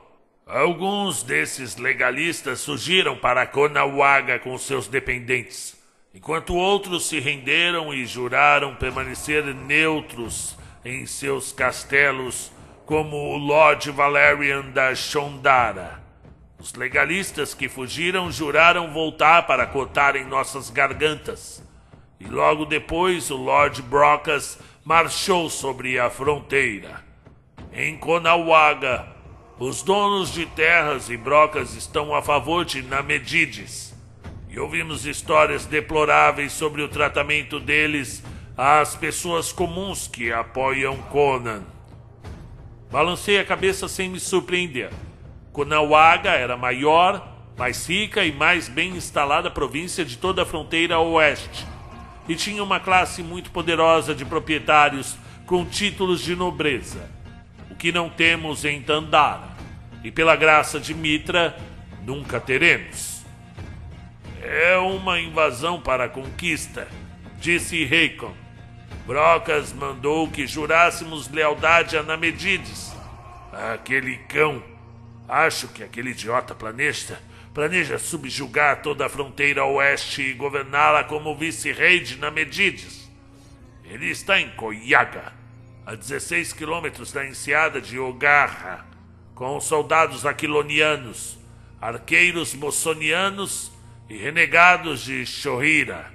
alguns desses legalistas surgiram para Konawaga com seus dependentes, enquanto outros se renderam e juraram permanecer neutros em seus castelos, como o Lord Valerian da Shondara. Os legalistas que fugiram juraram voltar para cortarem nossas gargantas, e logo depois o Lord Brocas marchou sobre a fronteira. Em Konawaga, os donos de terras e Brocas estão a favor de Namedides, e ouvimos histórias deploráveis sobre o tratamento deles às pessoas comuns que apoiam Conan. Balancei a cabeça sem me surpreender. Konawaga era a maior, mais rica e mais bem instalada província de toda a fronteira oeste, e tinha uma classe muito poderosa de proprietários com títulos de nobreza, o que não temos em Tandara, e pela graça de Mitra, nunca teremos. É uma invasão para a conquista, disse Hakon. Brocas mandou que jurássemos lealdade a Namedides. Aquele cão. Acho que aquele idiota planeja subjugar toda a fronteira oeste e governá-la como vice-rei de Namedides. Ele está em Koyaga, a 16 quilômetros da enseada de Ogarra, com soldados aquilonianos, arqueiros bossonianos e renegados de Shohira.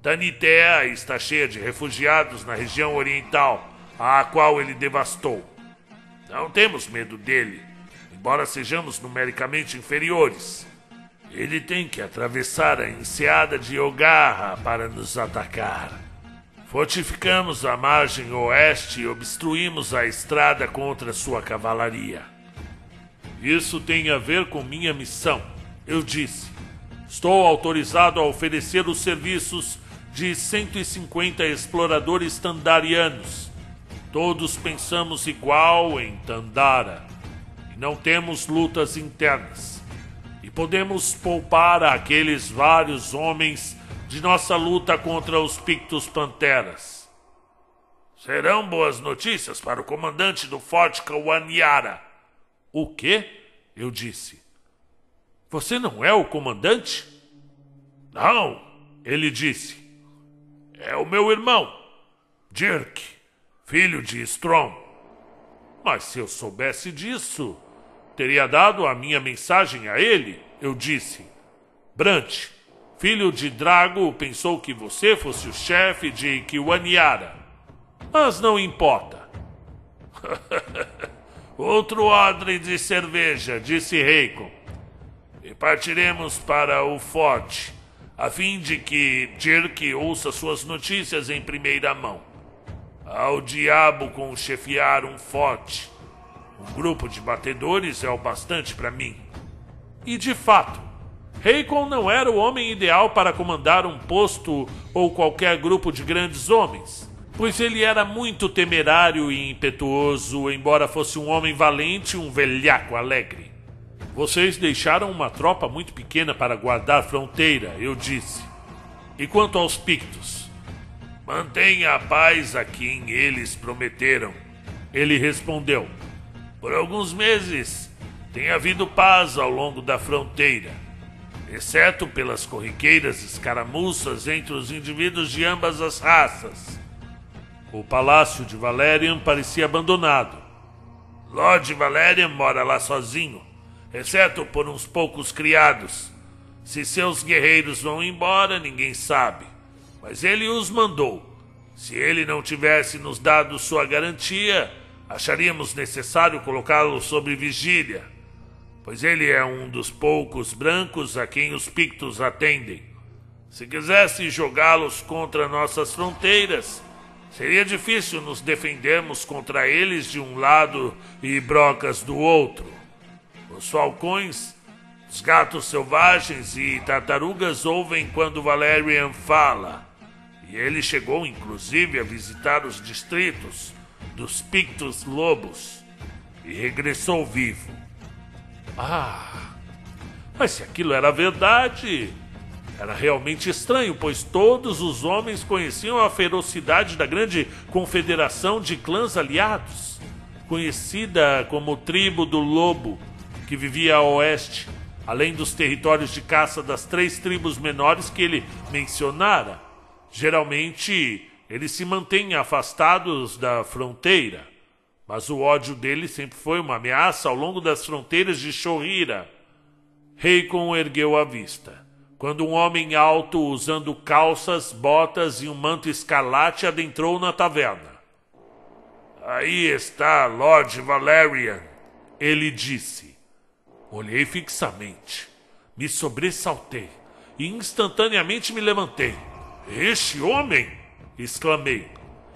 Tanitea está cheia de refugiados na região oriental, a qual ele devastou. Não temos medo dele, embora sejamos numericamente inferiores. Ele tem que atravessar a enseada de Ogarra para nos atacar. Fortificamos a margem oeste e obstruímos a estrada contra sua cavalaria. Isso tem a ver com minha missão, eu disse. Estou autorizado a oferecer os serviços de 150 exploradores tandarianos. Todos pensamos igual em Tandara, e não temos lutas internas. E podemos poupar aqueles vários homens de nossa luta contra os Pictos Panteras. Serão boas notícias para o comandante do Forte Kawaniara. O quê? Eu disse. Você não é o comandante? Não, ele disse. É o meu irmão, Dirk, filho de Strong. Mas se eu soubesse disso, teria dado a minha mensagem a ele, eu disse. Brant, filho de Drago, pensou que você fosse o chefe de Kiwaniara. Mas não importa. Outro odre de cerveja, disse Hakon. E partiremos para o forte, a fim de que Dirk ouça suas notícias em primeira mão. Ao diabo com chefiar um forte. Um grupo de batedores é o bastante para mim. E de fato, Hakon não era o homem ideal para comandar um posto ou qualquer grupo de grandes homens, pois ele era muito temerário e impetuoso, embora fosse um homem valente e um velhaco alegre. Vocês deixaram uma tropa muito pequena para guardar fronteira, eu disse. E quanto aos Pictos? Mantenha a paz a quem eles prometeram. Ele respondeu. Por alguns meses tem havido paz ao longo da fronteira, exceto pelas corriqueiras escaramuças entre os indivíduos de ambas as raças. O palácio de Valerian parecia abandonado. Lord Valerian mora lá sozinho, exceto por uns poucos criados. Se seus guerreiros vão embora, ninguém sabe, mas ele os mandou. Se ele não tivesse nos dado sua garantia, acharíamos necessário colocá-lo sob vigília, pois ele é um dos poucos brancos a quem os Pictos atendem. Se quisesse jogá-los contra nossas fronteiras, seria difícil nos defendermos contra eles de um lado e brocas do outro. Os falcões, os gatos selvagens e tartarugas ouvem quando Valerian fala, e ele chegou inclusive a visitar os distritos dos Pictos Lobos e regressou vivo. Ah, mas se aquilo era verdade, era realmente estranho, pois todos os homens conheciam a ferocidade da grande confederação de clãs aliados, conhecida como Tribo do Lobo, que vivia a oeste, além dos territórios de caça das 3 tribos menores que ele mencionara. Geralmente, eles se mantêm afastados da fronteira, mas o ódio dele sempre foi uma ameaça ao longo das fronteiras de Shorira. Hakon ergueu a vista, quando um homem alto, usando calças, botas e um manto escarlate, adentrou na taverna. Aí está Lord Valerian, ele disse. Olhei fixamente, me sobressaltei e instantaneamente me levantei. Este homem? Exclamei.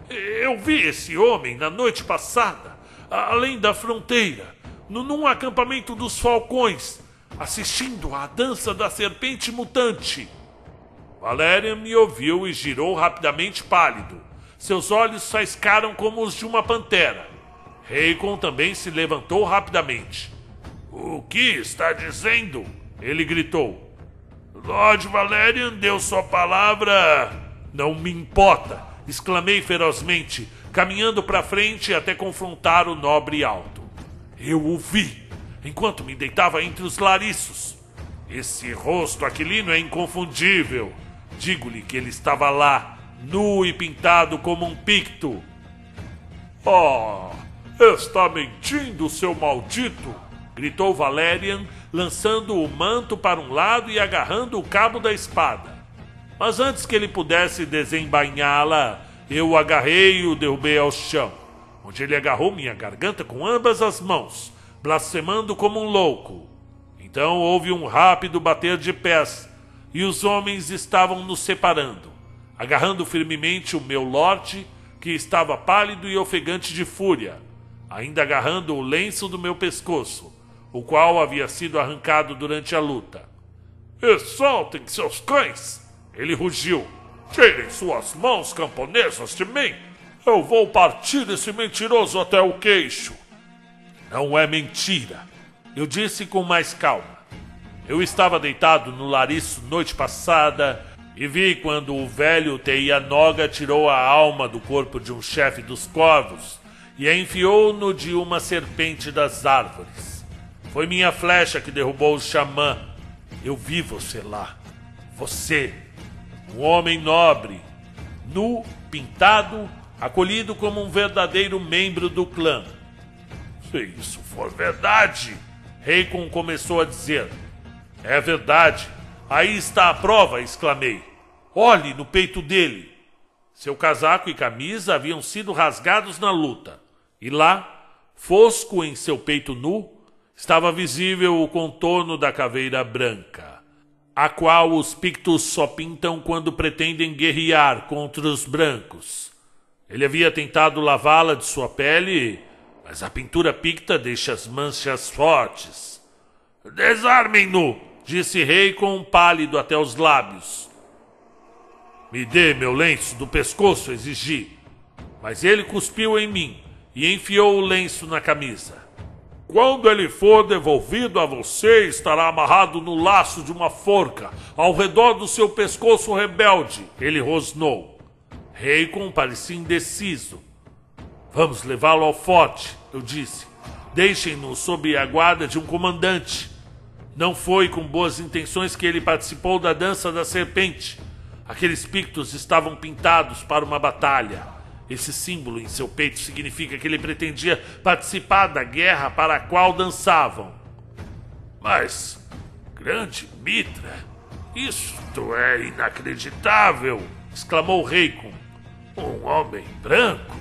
Eu vi esse homem na noite passada, além da fronteira, num acampamento dos falcões, assistindo à dança da serpente mutante. Valerian me ouviu e girou rapidamente pálido. Seus olhos faiscaram como os de uma pantera. Hakon também se levantou rapidamente. O que está dizendo? Ele gritou. Lord Valerian deu sua palavra. Não me importa, exclamei ferozmente, caminhando para frente até confrontar o nobre alto. Eu o vi, enquanto me deitava entre os lariços. Esse rosto aquilino é inconfundível. Digo-lhe que ele estava lá, nu e pintado como um picto. Oh, está mentindo, seu maldito! Gritou Valerian, lançando o manto para um lado e agarrando o cabo da espada. Mas antes que ele pudesse desembainhá-la, eu o agarrei e o derrubei ao chão, onde ele agarrou minha garganta com ambas as mãos, blasfemando como um louco. Então houve um rápido bater de pés, e os homens estavam nos separando, agarrando firmemente o meu lorde, que estava pálido e ofegante de fúria, ainda agarrando o lenço do meu pescoço, o qual havia sido arrancado durante a luta. Soltem seus cães! Ele rugiu. Tirem suas mãos camponesas de mim! Eu vou partir esse mentiroso até o queixo. Não é mentira, eu disse com mais calma. Eu estava deitado no lariço noite passada e vi quando o velho Teianoga tirou a alma do corpo de um chefe dos corvos e a enfiou no de uma serpente das árvores. Foi minha flecha que derrubou o xamã. Eu vi você lá. Você, um homem nobre, nu, pintado, acolhido como um verdadeiro membro do clã. Se isso for verdade, Hakon começou a dizer. É verdade. Aí está a prova, exclamei. Olhe no peito dele. Seu casaco e camisa haviam sido rasgados na luta. E lá, fosco em seu peito nu, estava visível o contorno da caveira branca, a qual os pictos só pintam quando pretendem guerrear contra os brancos. Ele havia tentado lavá-la de sua pele, mas a pintura picta deixa as manchas fortes. Desarmem-no, disse Hakon, pálido até os lábios. Me dê meu lenço do pescoço, exigi. Mas ele cuspiu em mim e enfiou o lenço na camisa. Quando ele for devolvido a você, estará amarrado no laço de uma forca, ao redor do seu pescoço rebelde. Ele rosnou. Raycon parecia indeciso. Vamos levá-lo ao forte, eu disse. Deixem-no sob a guarda de um comandante. Não foi com boas intenções que ele participou da dança da serpente. Aqueles pictos estavam pintados para uma batalha. Esse símbolo em seu peito significa que ele pretendia participar da guerra para a qual dançavam. Mas, grande Mitra, isto é inacreditável! Exclamou Raycon. Um homem branco,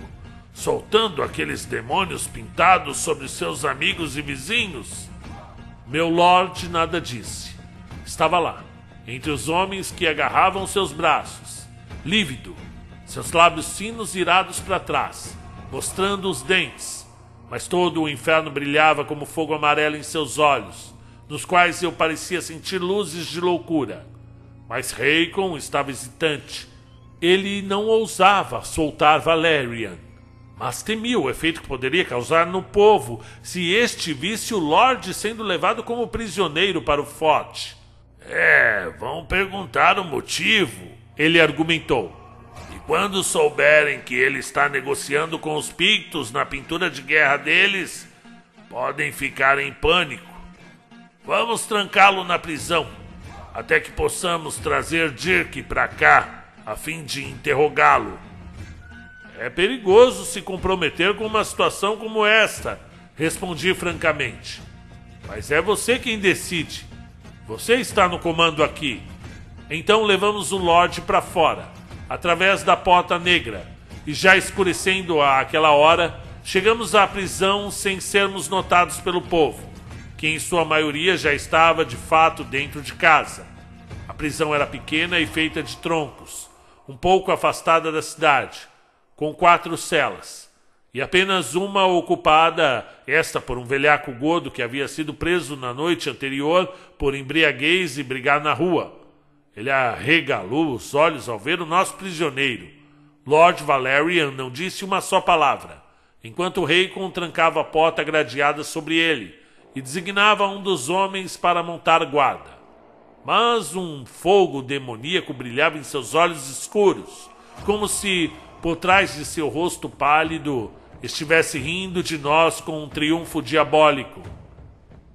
soltando aqueles demônios pintados sobre seus amigos e vizinhos. Meu lord nada disse. Estava lá, entre os homens que agarravam seus braços, lívido, seus lábios finos virados para trás, mostrando os dentes, mas todo o inferno brilhava como fogo amarelo em seus olhos, nos quais eu parecia sentir luzes de loucura. Mas Raycon estava hesitante. Ele não ousava soltar Valerian, mas temia o efeito que poderia causar no povo se este visse o Lorde sendo levado como prisioneiro para o forte. Vão perguntar o motivo, ele argumentou. E quando souberem que ele está negociando com os Pictos na pintura de guerra deles, podem ficar em pânico. Vamos trancá-lo na prisão, até que possamos trazer Dirk para cá, a fim de interrogá-lo. É perigoso se comprometer com uma situação como esta, respondi francamente. Mas é você quem decide. Você está no comando aqui. Então levamos o Lorde para fora, através da Porta Negra, e já escurecendo àquela hora, chegamos à prisão sem sermos notados pelo povo, que em sua maioria já estava de fato dentro de casa. A prisão era pequena e feita de troncos, um pouco afastada da cidade, com 4 celas, e apenas uma ocupada, esta por um velhaco gordo que havia sido preso na noite anterior por embriaguez e brigar na rua. Ele arregalou os olhos ao ver o nosso prisioneiro. Lord Valerian não disse uma só palavra, enquanto Raycon trancava a porta gradeada sobre ele e designava um dos homens para montar guarda. Mas um fogo demoníaco brilhava em seus olhos escuros, como se, por trás de seu rosto pálido, estivesse rindo de nós com um triunfo diabólico.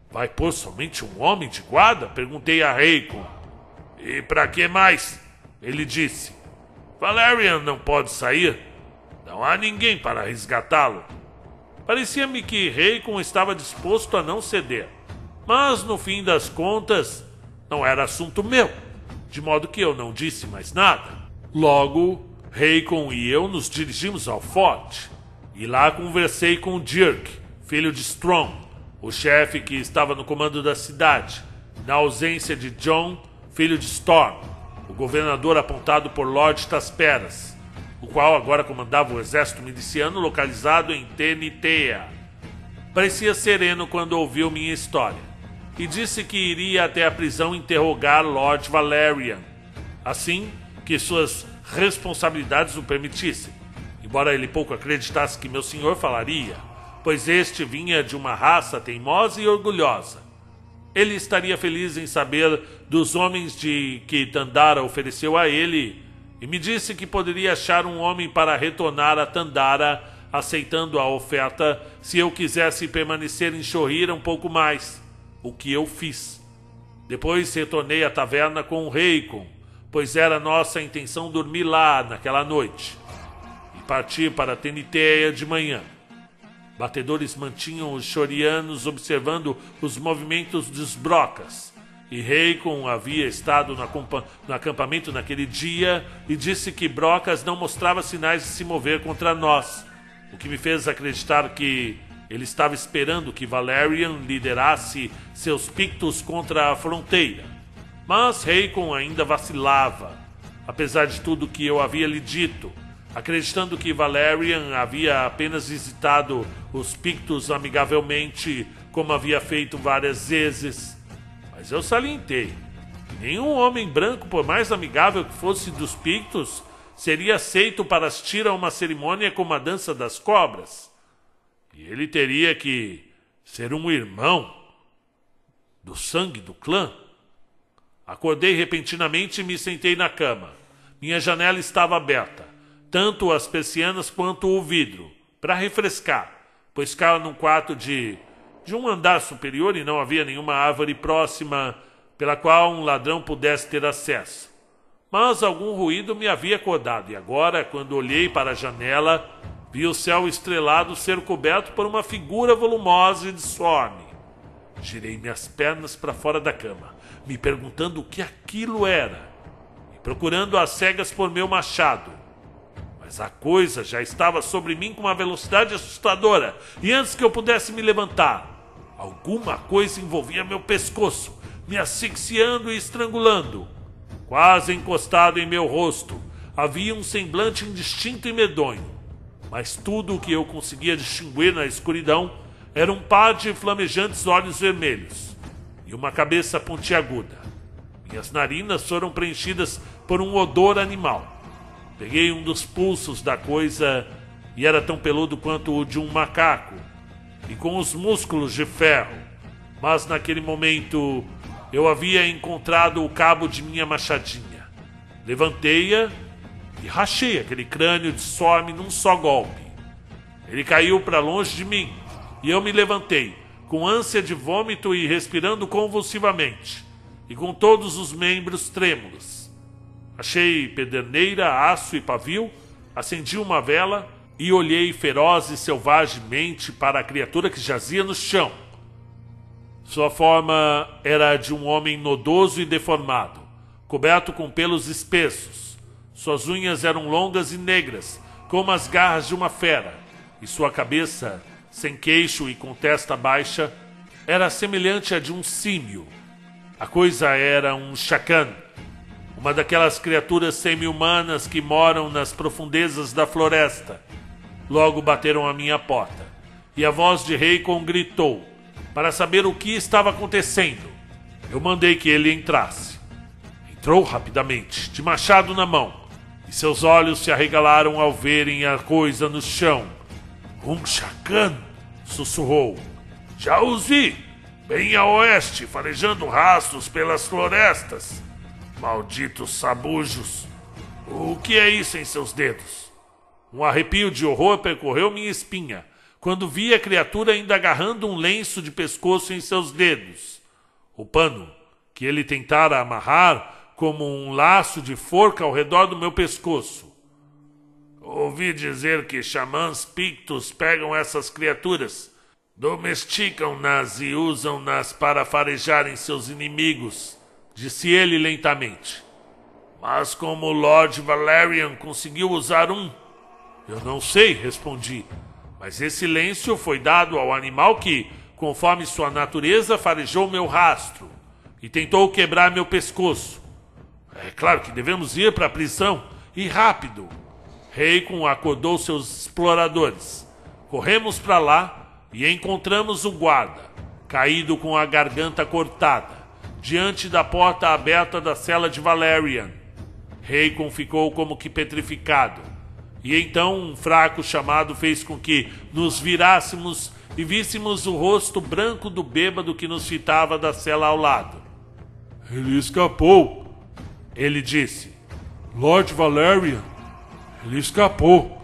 Vai pôr somente um homem de guarda? Perguntei a Raycon. E para que mais? Ele disse. Valerian não pode sair. Não há ninguém para resgatá-lo. Parecia-me que Raycon estava disposto a não ceder. Mas, no fim das contas, não era assunto meu, de modo que eu não disse mais nada. Logo, Raycon e eu nos dirigimos ao forte, e lá conversei com Dirk, filho de Strong, o chefe que estava no comando da cidade, na ausência de John, filho de Storm, o governador apontado por Lord Tasperas, o qual agora comandava o exército miliciano localizado em Tenitea. Parecia sereno quando ouviu minha história, e disse que iria até a prisão interrogar Lord Valerian, assim que suas responsabilidades o permitissem, embora ele pouco acreditasse que meu senhor falaria, pois este vinha de uma raça teimosa e orgulhosa. Ele estaria feliz em saber dos homens de que Tandara ofereceu a ele, e me disse que poderia achar um homem para retornar a Tandara, aceitando a oferta se eu quisesse permanecer em Shorhira um pouco mais, o que eu fiz. Depois retornei à taverna com o Raycon, pois era nossa intenção dormir lá naquela noite, e partir para Tenitea de manhã. Batedores mantinham os Shorianos observando os movimentos dos Brocas, e Raycon havia estado no acampamento naquele dia e disse que Brocas não mostrava sinais de se mover contra nós, o que me fez acreditar que ele estava esperando que Valerian liderasse seus Pictos contra a fronteira. Mas Raycon ainda vacilava, apesar de tudo que eu havia lhe dito, acreditando que Valerian havia apenas visitado os Pictos amigavelmente, como havia feito várias vezes. Mas eu salientei que nenhum homem branco, por mais amigável que fosse dos Pictos, seria aceito para assistir a uma cerimônia como a Dança das Cobras. E ele teria que Ser um irmão do sangue do clã? Acordei repentinamente e me sentei na cama. Minha janela estava aberta, tanto as persianas quanto o vidro, para refrescar, pois ficava num quarto de um andar superior e não havia nenhuma árvore próxima pela qual um ladrão pudesse ter acesso. Mas algum ruído me havia acordado, e agora, quando olhei para a janela, vi o céu estrelado ser coberto por uma figura volumosa e disforme. Girei minhas pernas para fora da cama, me perguntando o que aquilo era, e procurando às cegas por meu machado. Mas a coisa já estava sobre mim com uma velocidade assustadora, e antes que eu pudesse me levantar, alguma coisa envolvia meu pescoço, me asfixiando e estrangulando. Quase encostado em meu rosto, havia um semblante indistinto e medonho, mas tudo o que eu conseguia distinguir na escuridão era um par de flamejantes olhos vermelhos e uma cabeça pontiaguda. Minhas narinas foram preenchidas por um odor animal. Peguei um dos pulsos da coisa e era tão peludo quanto o de um macaco e com os músculos de ferro, mas naquele momento eu havia encontrado o cabo de minha machadinha. Levantei-a e rachei aquele crânio disforme num só golpe. Ele caiu para longe de mim e eu me levantei, com ânsia de vômito e respirando convulsivamente, e com todos os membros trêmulos. Achei pederneira, aço e pavio, acendi uma vela e olhei feroz e selvagemente para a criatura que jazia no chão. Sua forma era a de um homem nodoso e deformado, coberto com pelos espessos. Suas unhas eram longas e negras, como as garras de uma fera, e sua cabeça, sem queixo e com testa baixa, era semelhante à de um símio. A coisa era um chacan, uma daquelas criaturas semi-humanas que moram nas profundezas da floresta. Logo bateram à minha porta, e a voz de Reikon gritou, para saber o que estava acontecendo. Eu mandei que ele entrasse. Entrou rapidamente, de machado na mão, e seus olhos se arregalaram ao verem a coisa no chão. Um chacan, sussurrou. Já os vi, bem a oeste, farejando rastros pelas florestas. Malditos sabujos! O que é isso em seus dedos? Um arrepio de horror percorreu minha espinha, quando vi a criatura ainda agarrando um lenço de pescoço em seus dedos. O pano, que ele tentara amarrar como um laço de forca ao redor do meu pescoço. Ouvi dizer que xamãs pictos pegam essas criaturas, domesticam-nas e usam-nas para farejarem seus inimigos, disse ele lentamente. Mas como o Lord Valerian conseguiu usar um? Eu não sei, respondi. Mas esse silêncio foi dado ao animal que, conforme sua natureza, farejou meu rastro e tentou quebrar meu pescoço. É claro que devemos ir para a prisão, e rápido. Reikon acordou seus exploradores. Corremos para lá e encontramos o guarda, caído com a garganta cortada, diante da porta aberta da cela de Valerian. Reikon ficou como que petrificado. E então um fraco chamado fez com que nos virássemos e víssemos o rosto branco do bêbado que nos fitava da cela ao lado. Ele escapou, ele disse. Lord Valerian, ele escapou.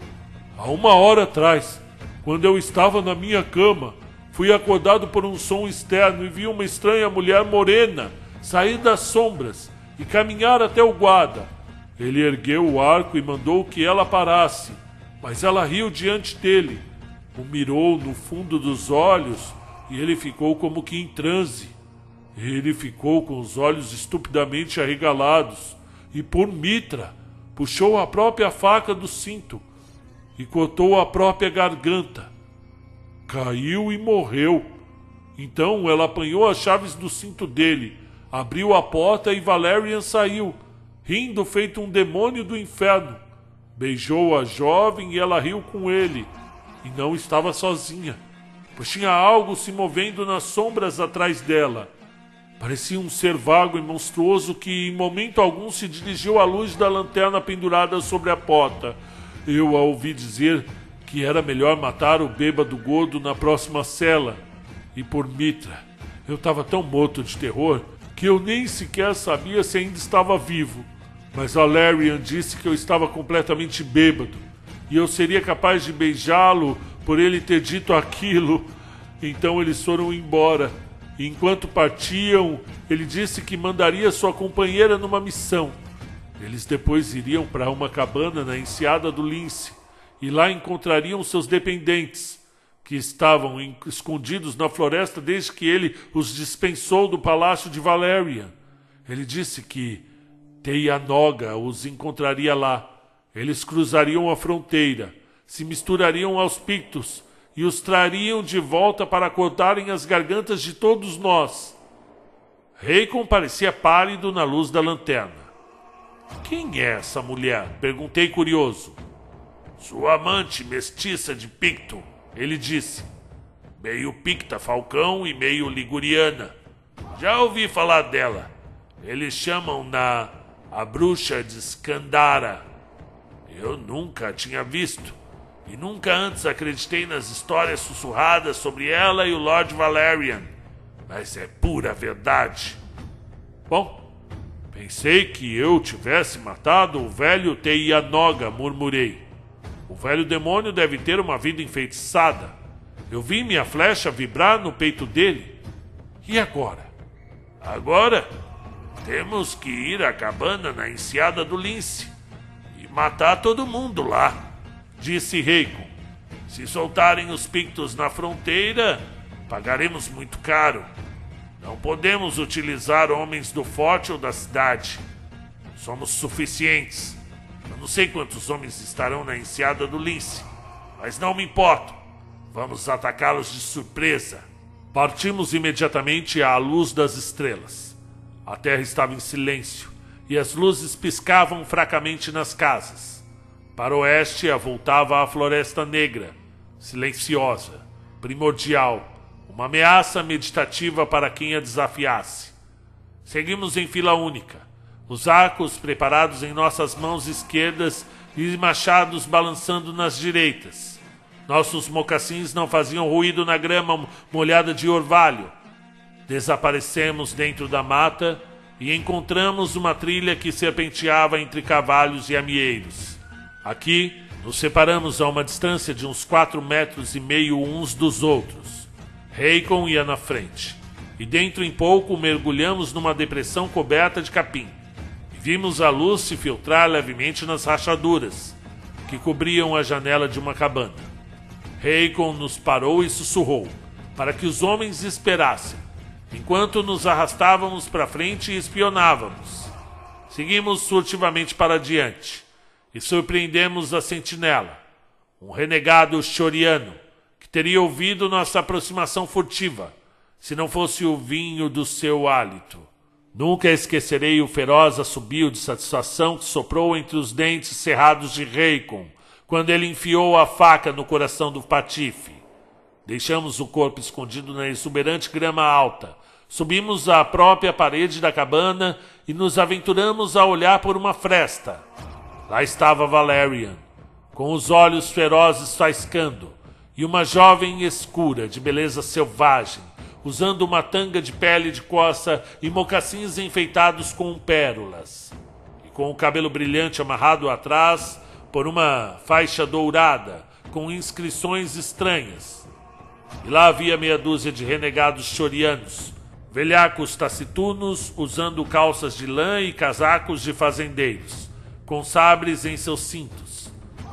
Há 1 hora atrás, quando eu estava na minha cama, fui acordado por um som externo e vi uma estranha mulher morena sair das sombras e caminhar até o guarda. Ele ergueu o arco e mandou que ela parasse, mas ela riu diante dele, o mirou no fundo dos olhos e ele ficou como que em transe. Ele ficou com os olhos estupidamente arregalados e, por mitra, puxou a própria faca do cinto e cortou a própria garganta. Caiu e morreu. Então ela apanhou as chaves do cinto dele, abriu a porta e Valerian saiu, rindo feito um demônio do inferno. Beijou a jovem e ela riu com ele. E não estava sozinha, pois tinha algo se movendo nas sombras atrás dela. Parecia um ser vago e monstruoso que, em momento algum, se dirigiu à luz da lanterna pendurada sobre a porta. Eu a ouvi dizer que era melhor matar o bêbado gordo na próxima cela. E por Mitra, eu estava tão morto de terror que eu nem sequer sabia se ainda estava vivo. Mas Valerian disse que eu estava completamente bêbado e eu seria capaz de beijá-lo por ele ter dito aquilo. Então eles foram embora. E enquanto partiam, ele disse que mandaria sua companheira numa missão. Eles depois iriam para uma cabana na enseada do Lince e lá encontrariam seus dependentes, que estavam escondidos na floresta desde que ele os dispensou do palácio de Valerian. Ele disse que Teianoga os encontraria lá. Eles cruzariam a fronteira, se misturariam aos Pictos e os trariam de volta para cortarem as gargantas de todos nós. Reikon parecia pálido na luz da lanterna. Quem é essa mulher? Perguntei curioso. Sua amante mestiça de Picto, ele disse. Meio Picta Falcão e meio Liguriana. Já ouvi falar dela. Eles chamam-na a bruxa de Skandara. Eu nunca a tinha visto. E nunca antes acreditei nas histórias sussurradas sobre ela e o Lord Valerian. Mas é pura verdade. Bom, pensei que eu tivesse matado o velho Teianoga, murmurei. O velho demônio deve ter uma vida enfeitiçada. Eu vi minha flecha vibrar no peito dele. E agora? Agora, temos que ir à cabana na enseada do Lince e matar todo mundo lá, disse Reikon. Se soltarem os Pictos na fronteira, pagaremos muito caro. Não podemos utilizar homens do forte ou da cidade. Somos suficientes. Eu não sei quantos homens estarão na enseada do Lince, mas não me importo. Vamos atacá-los de surpresa. Partimos imediatamente à luz das estrelas. A terra estava em silêncio e as luzes piscavam fracamente nas casas. Para o oeste avultava a Floresta Negra, silenciosa, primordial, uma ameaça meditativa para quem a desafiasse. Seguimos em fila única, os arcos preparados em nossas mãos esquerdas e machados balançando nas direitas. Nossos mocassins não faziam ruído na grama molhada de orvalho. Desaparecemos dentro da mata e encontramos uma trilha que serpenteava entre carvalhos e amieiros. Aqui, nos separamos a uma distância de uns 4,5 metros uns dos outros. Reikon ia na frente, e dentro em pouco mergulhamos numa depressão coberta de capim. E vimos a luz se filtrar levemente nas rachaduras, que cobriam a janela de uma cabana. Reikon nos parou e sussurrou, para que os homens esperassem, enquanto nos arrastávamos para frente e espionávamos. Seguimos furtivamente para diante e surpreendemos a sentinela, um renegado Shoriano, que teria ouvido nossa aproximação furtiva, se não fosse o vinho do seu hálito. Nunca esquecerei o feroz assobio de satisfação que soprou entre os dentes cerrados de Reikon, quando ele enfiou a faca no coração do patife. Deixamos o corpo escondido na exuberante grama alta, subimos à própria parede da cabana e nos aventuramos a olhar por uma fresta. Lá estava Valerian, com os olhos ferozes faiscando, e uma jovem escura, de beleza selvagem, usando uma tanga de pele de coça e mocassins enfeitados com pérolas, e com o cabelo brilhante amarrado atrás por uma faixa dourada, com inscrições estranhas. E lá havia meia dúzia de renegados shorianos, velhacos taciturnos, usando calças de lã e casacos de fazendeiros, com sabres em seus cintos.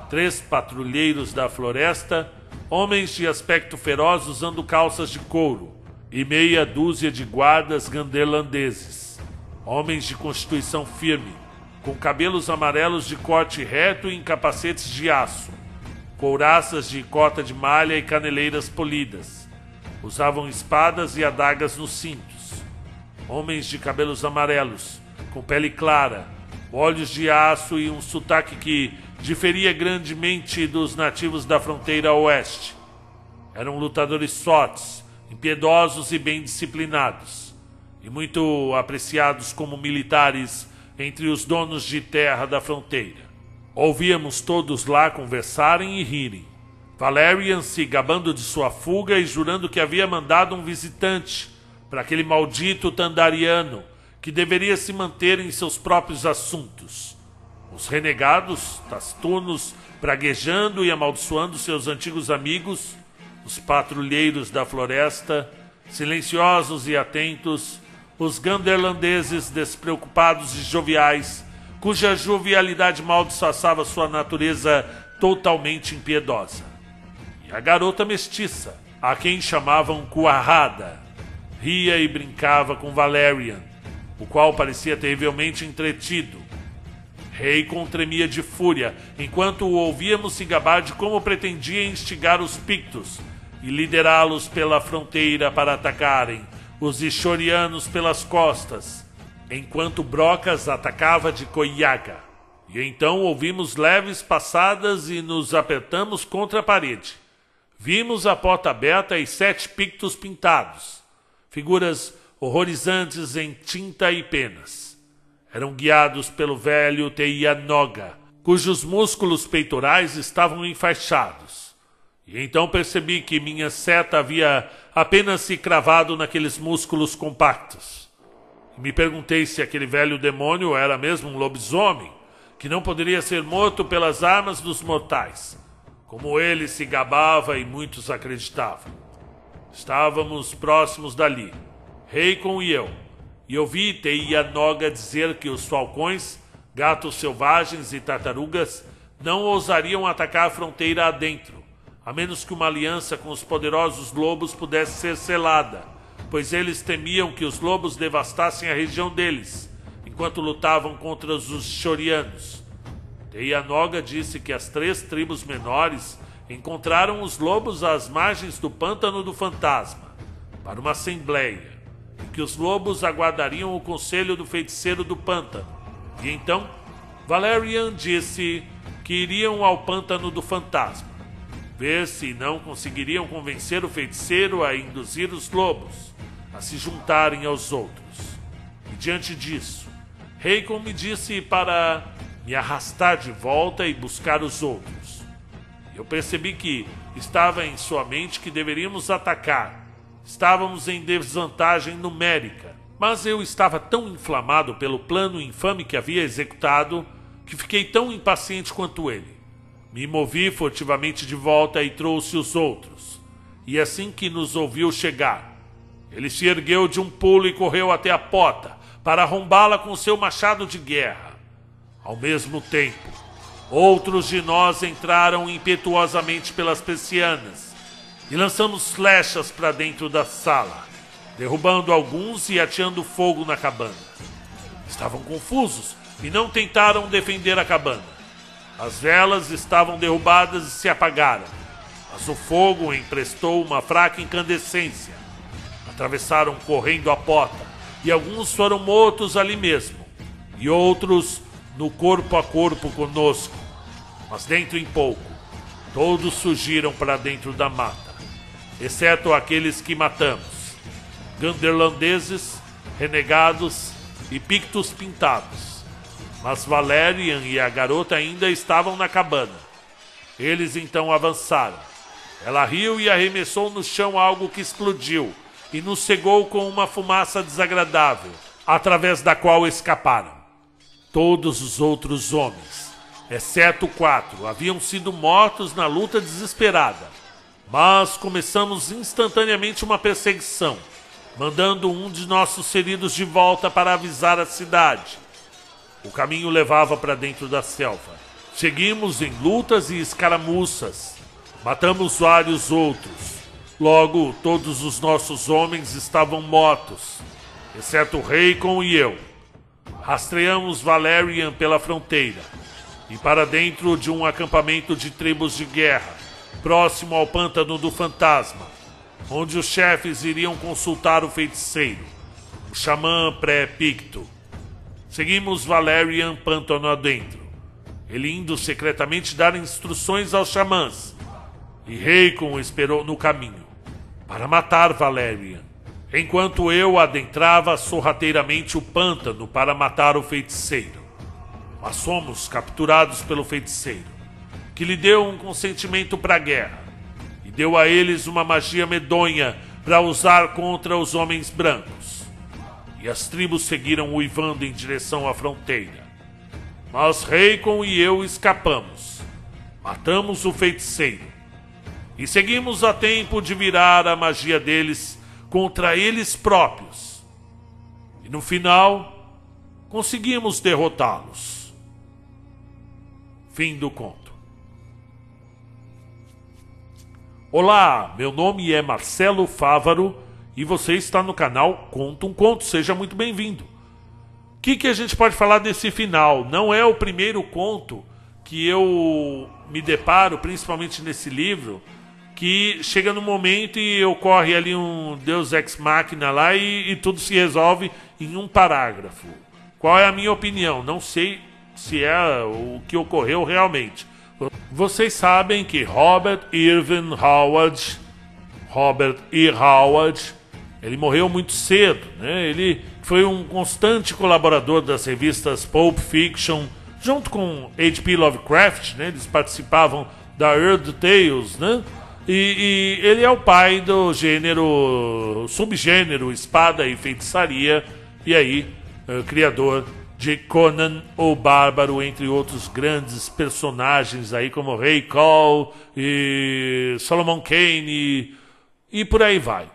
3 patrulheiros da floresta, homens de aspecto feroz usando calças de couro, e meia dúzia de guardas ganderlandeses, homens de constituição firme, com cabelos amarelos de corte reto e em capacetes de aço, couraças de cota de malha e caneleiras polidas. Usavam espadas e adagas nos cintos. Homens de cabelos amarelos, com pele clara, olhos de aço e um sotaque que diferia grandemente dos nativos da fronteira oeste. Eram lutadores fortes, impiedosos e bem disciplinados, e muito apreciados como militares entre os donos de terra da fronteira. Ouvíamos todos lá conversarem e rirem. Valerian se gabando de sua fuga e jurando que havia mandado um visitante para aquele maldito Tandariano, que deveria se manter em seus próprios assuntos. Os renegados, taciturnos, praguejando e amaldiçoando seus antigos amigos, os patrulheiros da floresta, silenciosos e atentos, os ganderlandeses despreocupados e joviais, cuja jovialidade mal disfarçava sua natureza totalmente impiedosa. E a garota mestiça, a quem chamavam Kuahada, ria e brincava com Valerian, o qual parecia terrivelmente entretido. Raycon tremia de fúria, enquanto o ouvíamos se gabar de como pretendia instigar os Pictos e liderá-los pela fronteira para atacarem os Ishorianos pelas costas, enquanto Brocas atacava de Koyaga. E então ouvimos leves passadas e nos apertamos contra a parede. Vimos a porta aberta e 7 Pictos pintados, figuras horrorizantes em tinta e penas. Eram guiados pelo velho Teianoga, cujos músculos peitorais estavam enfaixados. E então percebi que minha seta havia apenas se cravado naqueles músculos compactos. E me perguntei se aquele velho demônio era mesmo um lobisomem, que não poderia ser morto pelas armas dos mortais, como ele se gabava e muitos acreditavam. Estávamos próximos dali, Raycon e eu, e ouvi Teianoga dizer que os falcões, gatos selvagens e tartarugas não ousariam atacar a fronteira adentro, a menos que uma aliança com os poderosos lobos pudesse ser selada, pois eles temiam que os lobos devastassem a região deles, enquanto lutavam contra os Ishorianos. Teianoga disse que as 3 tribos menores encontraram os lobos às margens do Pântano do Fantasma, para uma assembleia, e que os lobos aguardariam o conselho do feiticeiro do Pântano. E então, Valerian disse que iriam ao Pântano do Fantasma, ver se não conseguiriam convencer o feiticeiro a induzir os lobos a se juntarem aos outros. E diante disso, Raycon me disse para me arrastar de volta e buscar os outros. Eu percebi que estava em sua mente que deveríamos atacar. Estávamos em desvantagem numérica, mas eu estava tão inflamado pelo plano infame que havia executado que fiquei tão impaciente quanto ele. Me movi furtivamente de volta e trouxe os outros. E assim que nos ouviu chegar, ele se ergueu de um pulo e correu até a porta para arrombá-la com seu machado de guerra. Ao mesmo tempo, outros de nós entraram impetuosamente pelas persianas e lançamos flechas para dentro da sala, derrubando alguns e ateando fogo na cabana. Estavam confusos e não tentaram defender a cabana. As velas estavam derrubadas e se apagaram, mas o fogo emprestou uma fraca incandescência. Atravessaram correndo a porta, e alguns foram mortos ali mesmo, e outros no corpo a corpo conosco. Mas dentro em pouco, todos fugiram para dentro da mata, exceto aqueles que matamos, ganderlandeses, renegados e pictos pintados. Mas Valerian e a garota ainda estavam na cabana. Eles então avançaram. Ela riu e arremessou no chão algo que explodiu e nos cegou com uma fumaça desagradável, através da qual escaparam. Todos os outros homens, exceto 4, haviam sido mortos na luta desesperada. Mas começamos instantaneamente uma perseguição, mandando um de nossos feridos de volta para avisar a cidade. O caminho levava para dentro da selva. Seguimos em lutas e escaramuças. Matamos vários outros. Logo, todos os nossos homens estavam mortos, exceto Raycon e eu. Rastreamos Valerian pela fronteira e para dentro de um acampamento de tribos de guerra, próximo ao Pântano do Fantasma, onde os chefes iriam consultar o feiticeiro, o xamã pré-picto. Seguimos Valerian pântano adentro, ele indo secretamente dar instruções aos xamãs, e Raycon esperou no caminho para matar Valerian, enquanto eu adentrava sorrateiramente o pântano para matar o feiticeiro. Mas fomos capturados pelo feiticeiro, que lhe deu um consentimento para a guerra, deu a eles uma magia medonha para usar contra os homens brancos. E as tribos seguiram uivando em direção à fronteira. Mas Raycon e eu escapamos. Matamos o feiticeiro. E seguimos a tempo de virar a magia deles contra eles próprios. E no final, conseguimos derrotá-los. Fim do conto. Olá, meu nome é Marcelo Fávaro e você está no canal Conta um Conto. Seja muito bem-vindo. O que a gente pode falar desse final? Não é o primeiro conto que eu me deparo, principalmente nesse livro, que chega no momento e ocorre ali um Deus Ex Machina lá e tudo se resolve em um parágrafo. Qual é a minha opinião? Não sei se é o que ocorreu realmente. Vocês sabem que Robert Irving Howard, ele morreu muito cedo, né? Ele foi um constante colaborador das revistas Pulp Fiction, junto com H.P. Lovecraft, né? Eles participavam da Weird Tales, né? E ele é o pai do subgênero espada e feitiçaria, e aí, criador de Conan o Bárbaro, entre outros grandes personagens aí como Ray Cole e Solomon Kane e por aí vai.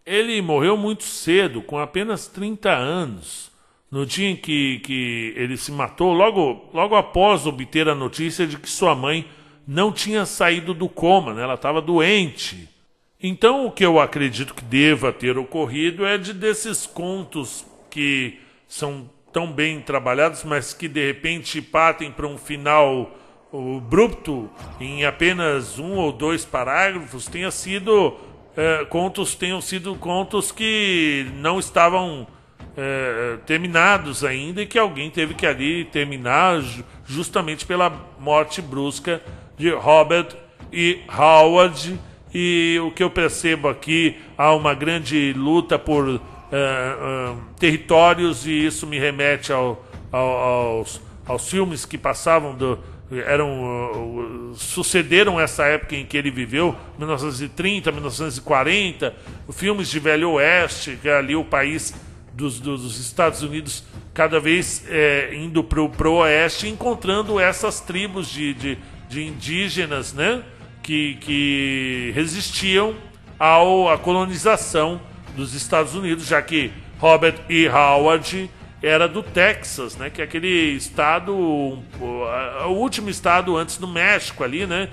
Ele morreu muito cedo, com apenas 30 anos, no dia em que ele se matou, logo após obter a notícia de que sua mãe não tinha saído do coma, né? Ela estava doente. Então o que eu acredito que deva ter ocorrido é desses contos que são tão bem trabalhados, mas que de repente partem para um final abrupto em apenas 1 ou 2 parágrafos, tenham sido contos que não estavam terminados ainda e que alguém teve que ali terminar justamente pela morte brusca de Robert E. Howard. E o que eu percebo aqui, há uma grande luta por territórios, e isso me remete aos filmes que passavam sucederam essa época em que ele viveu, 1930, 1940, filmes de Velho Oeste, que é ali o país dos Estados Unidos cada vez indo pro oeste, encontrando essas tribos de indígenas, né, que resistiam à colonização dos Estados Unidos, já que Robert E. Howard era do Texas, né, que é aquele estado, o último estado antes do México ali, né,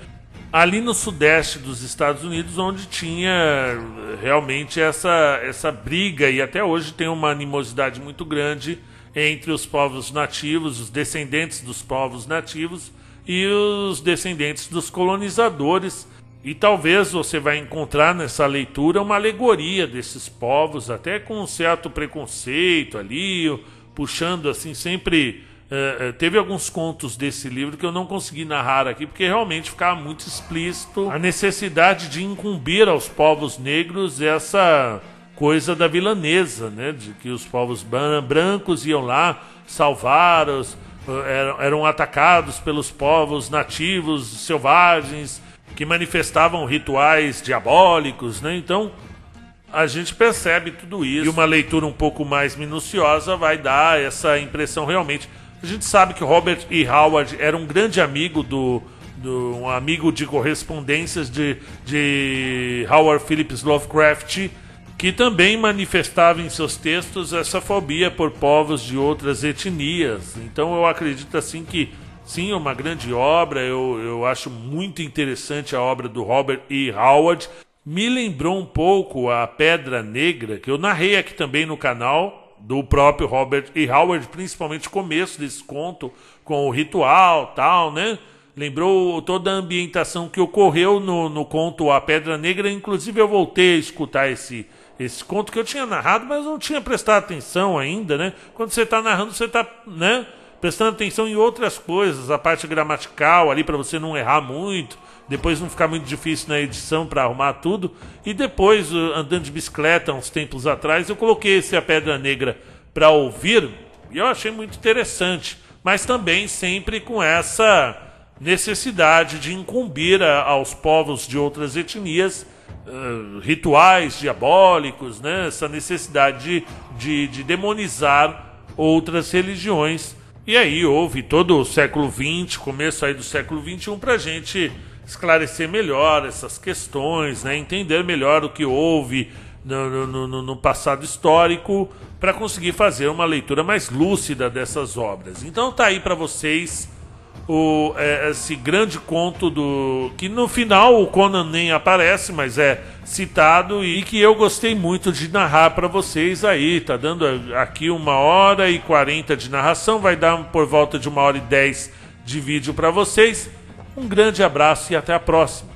ali no sudeste dos Estados Unidos, onde tinha realmente essa briga, e até hoje tem uma animosidade muito grande entre os povos nativos, os descendentes dos povos nativos e os descendentes dos colonizadores. E talvez você vai encontrar nessa leitura uma alegoria desses povos, até com um certo preconceito ali, puxando assim sempre. Teve alguns contos desse livro que eu não consegui narrar aqui, porque realmente ficava muito explícito a necessidade de incumbir aos povos negros essa coisa da vilanesa, né? De que os povos brancos iam lá salvar, eram atacados pelos povos nativos, selvagens, que manifestavam rituais diabólicos, né? Então, a gente percebe tudo isso. E uma leitura um pouco mais minuciosa vai dar essa impressão realmente. A gente sabe que Robert E. Howard era um grande amigo um amigo de correspondências de Howard Phillips Lovecraft, que também manifestava em seus textos essa fobia por povos de outras etnias. Então eu acredito assim que sim, é uma grande obra. Eu acho muito interessante a obra do Robert E. Howard. Me lembrou um pouco a Pedra Negra, que eu narrei aqui também no canal, do próprio Robert E. Howard, principalmente o começo desse conto, com o ritual e tal, né? Lembrou toda a ambientação que ocorreu no conto A Pedra Negra. Inclusive eu voltei a escutar esse conto que eu tinha narrado, mas não tinha prestado atenção ainda, né? Quando você está narrando, você está, né, prestando atenção em outras coisas, a parte gramatical ali, para você não errar muito, depois não ficar muito difícil na edição para arrumar tudo. E depois, andando de bicicleta uns tempos atrás, eu coloquei esse A Pedra Negra para ouvir, e eu achei muito interessante, mas também sempre com essa necessidade de incumbir aos povos de outras etnias rituais diabólicos, né? Essa necessidade de demonizar outras religiões. E aí houve todo o século XX, começo aí do século XXI, para a gente esclarecer melhor essas questões, né? Entender melhor o que houve no passado histórico, para conseguir fazer uma leitura mais lúcida dessas obras. Então tá aí para vocês esse grande conto que no final o Conan nem aparece, mas é citado, e que eu gostei muito de narrar para vocês aí. Tá dando aqui 1h40 de narração, vai dar por volta de 1h10 de vídeo para vocês. Um grande abraço e até a próxima.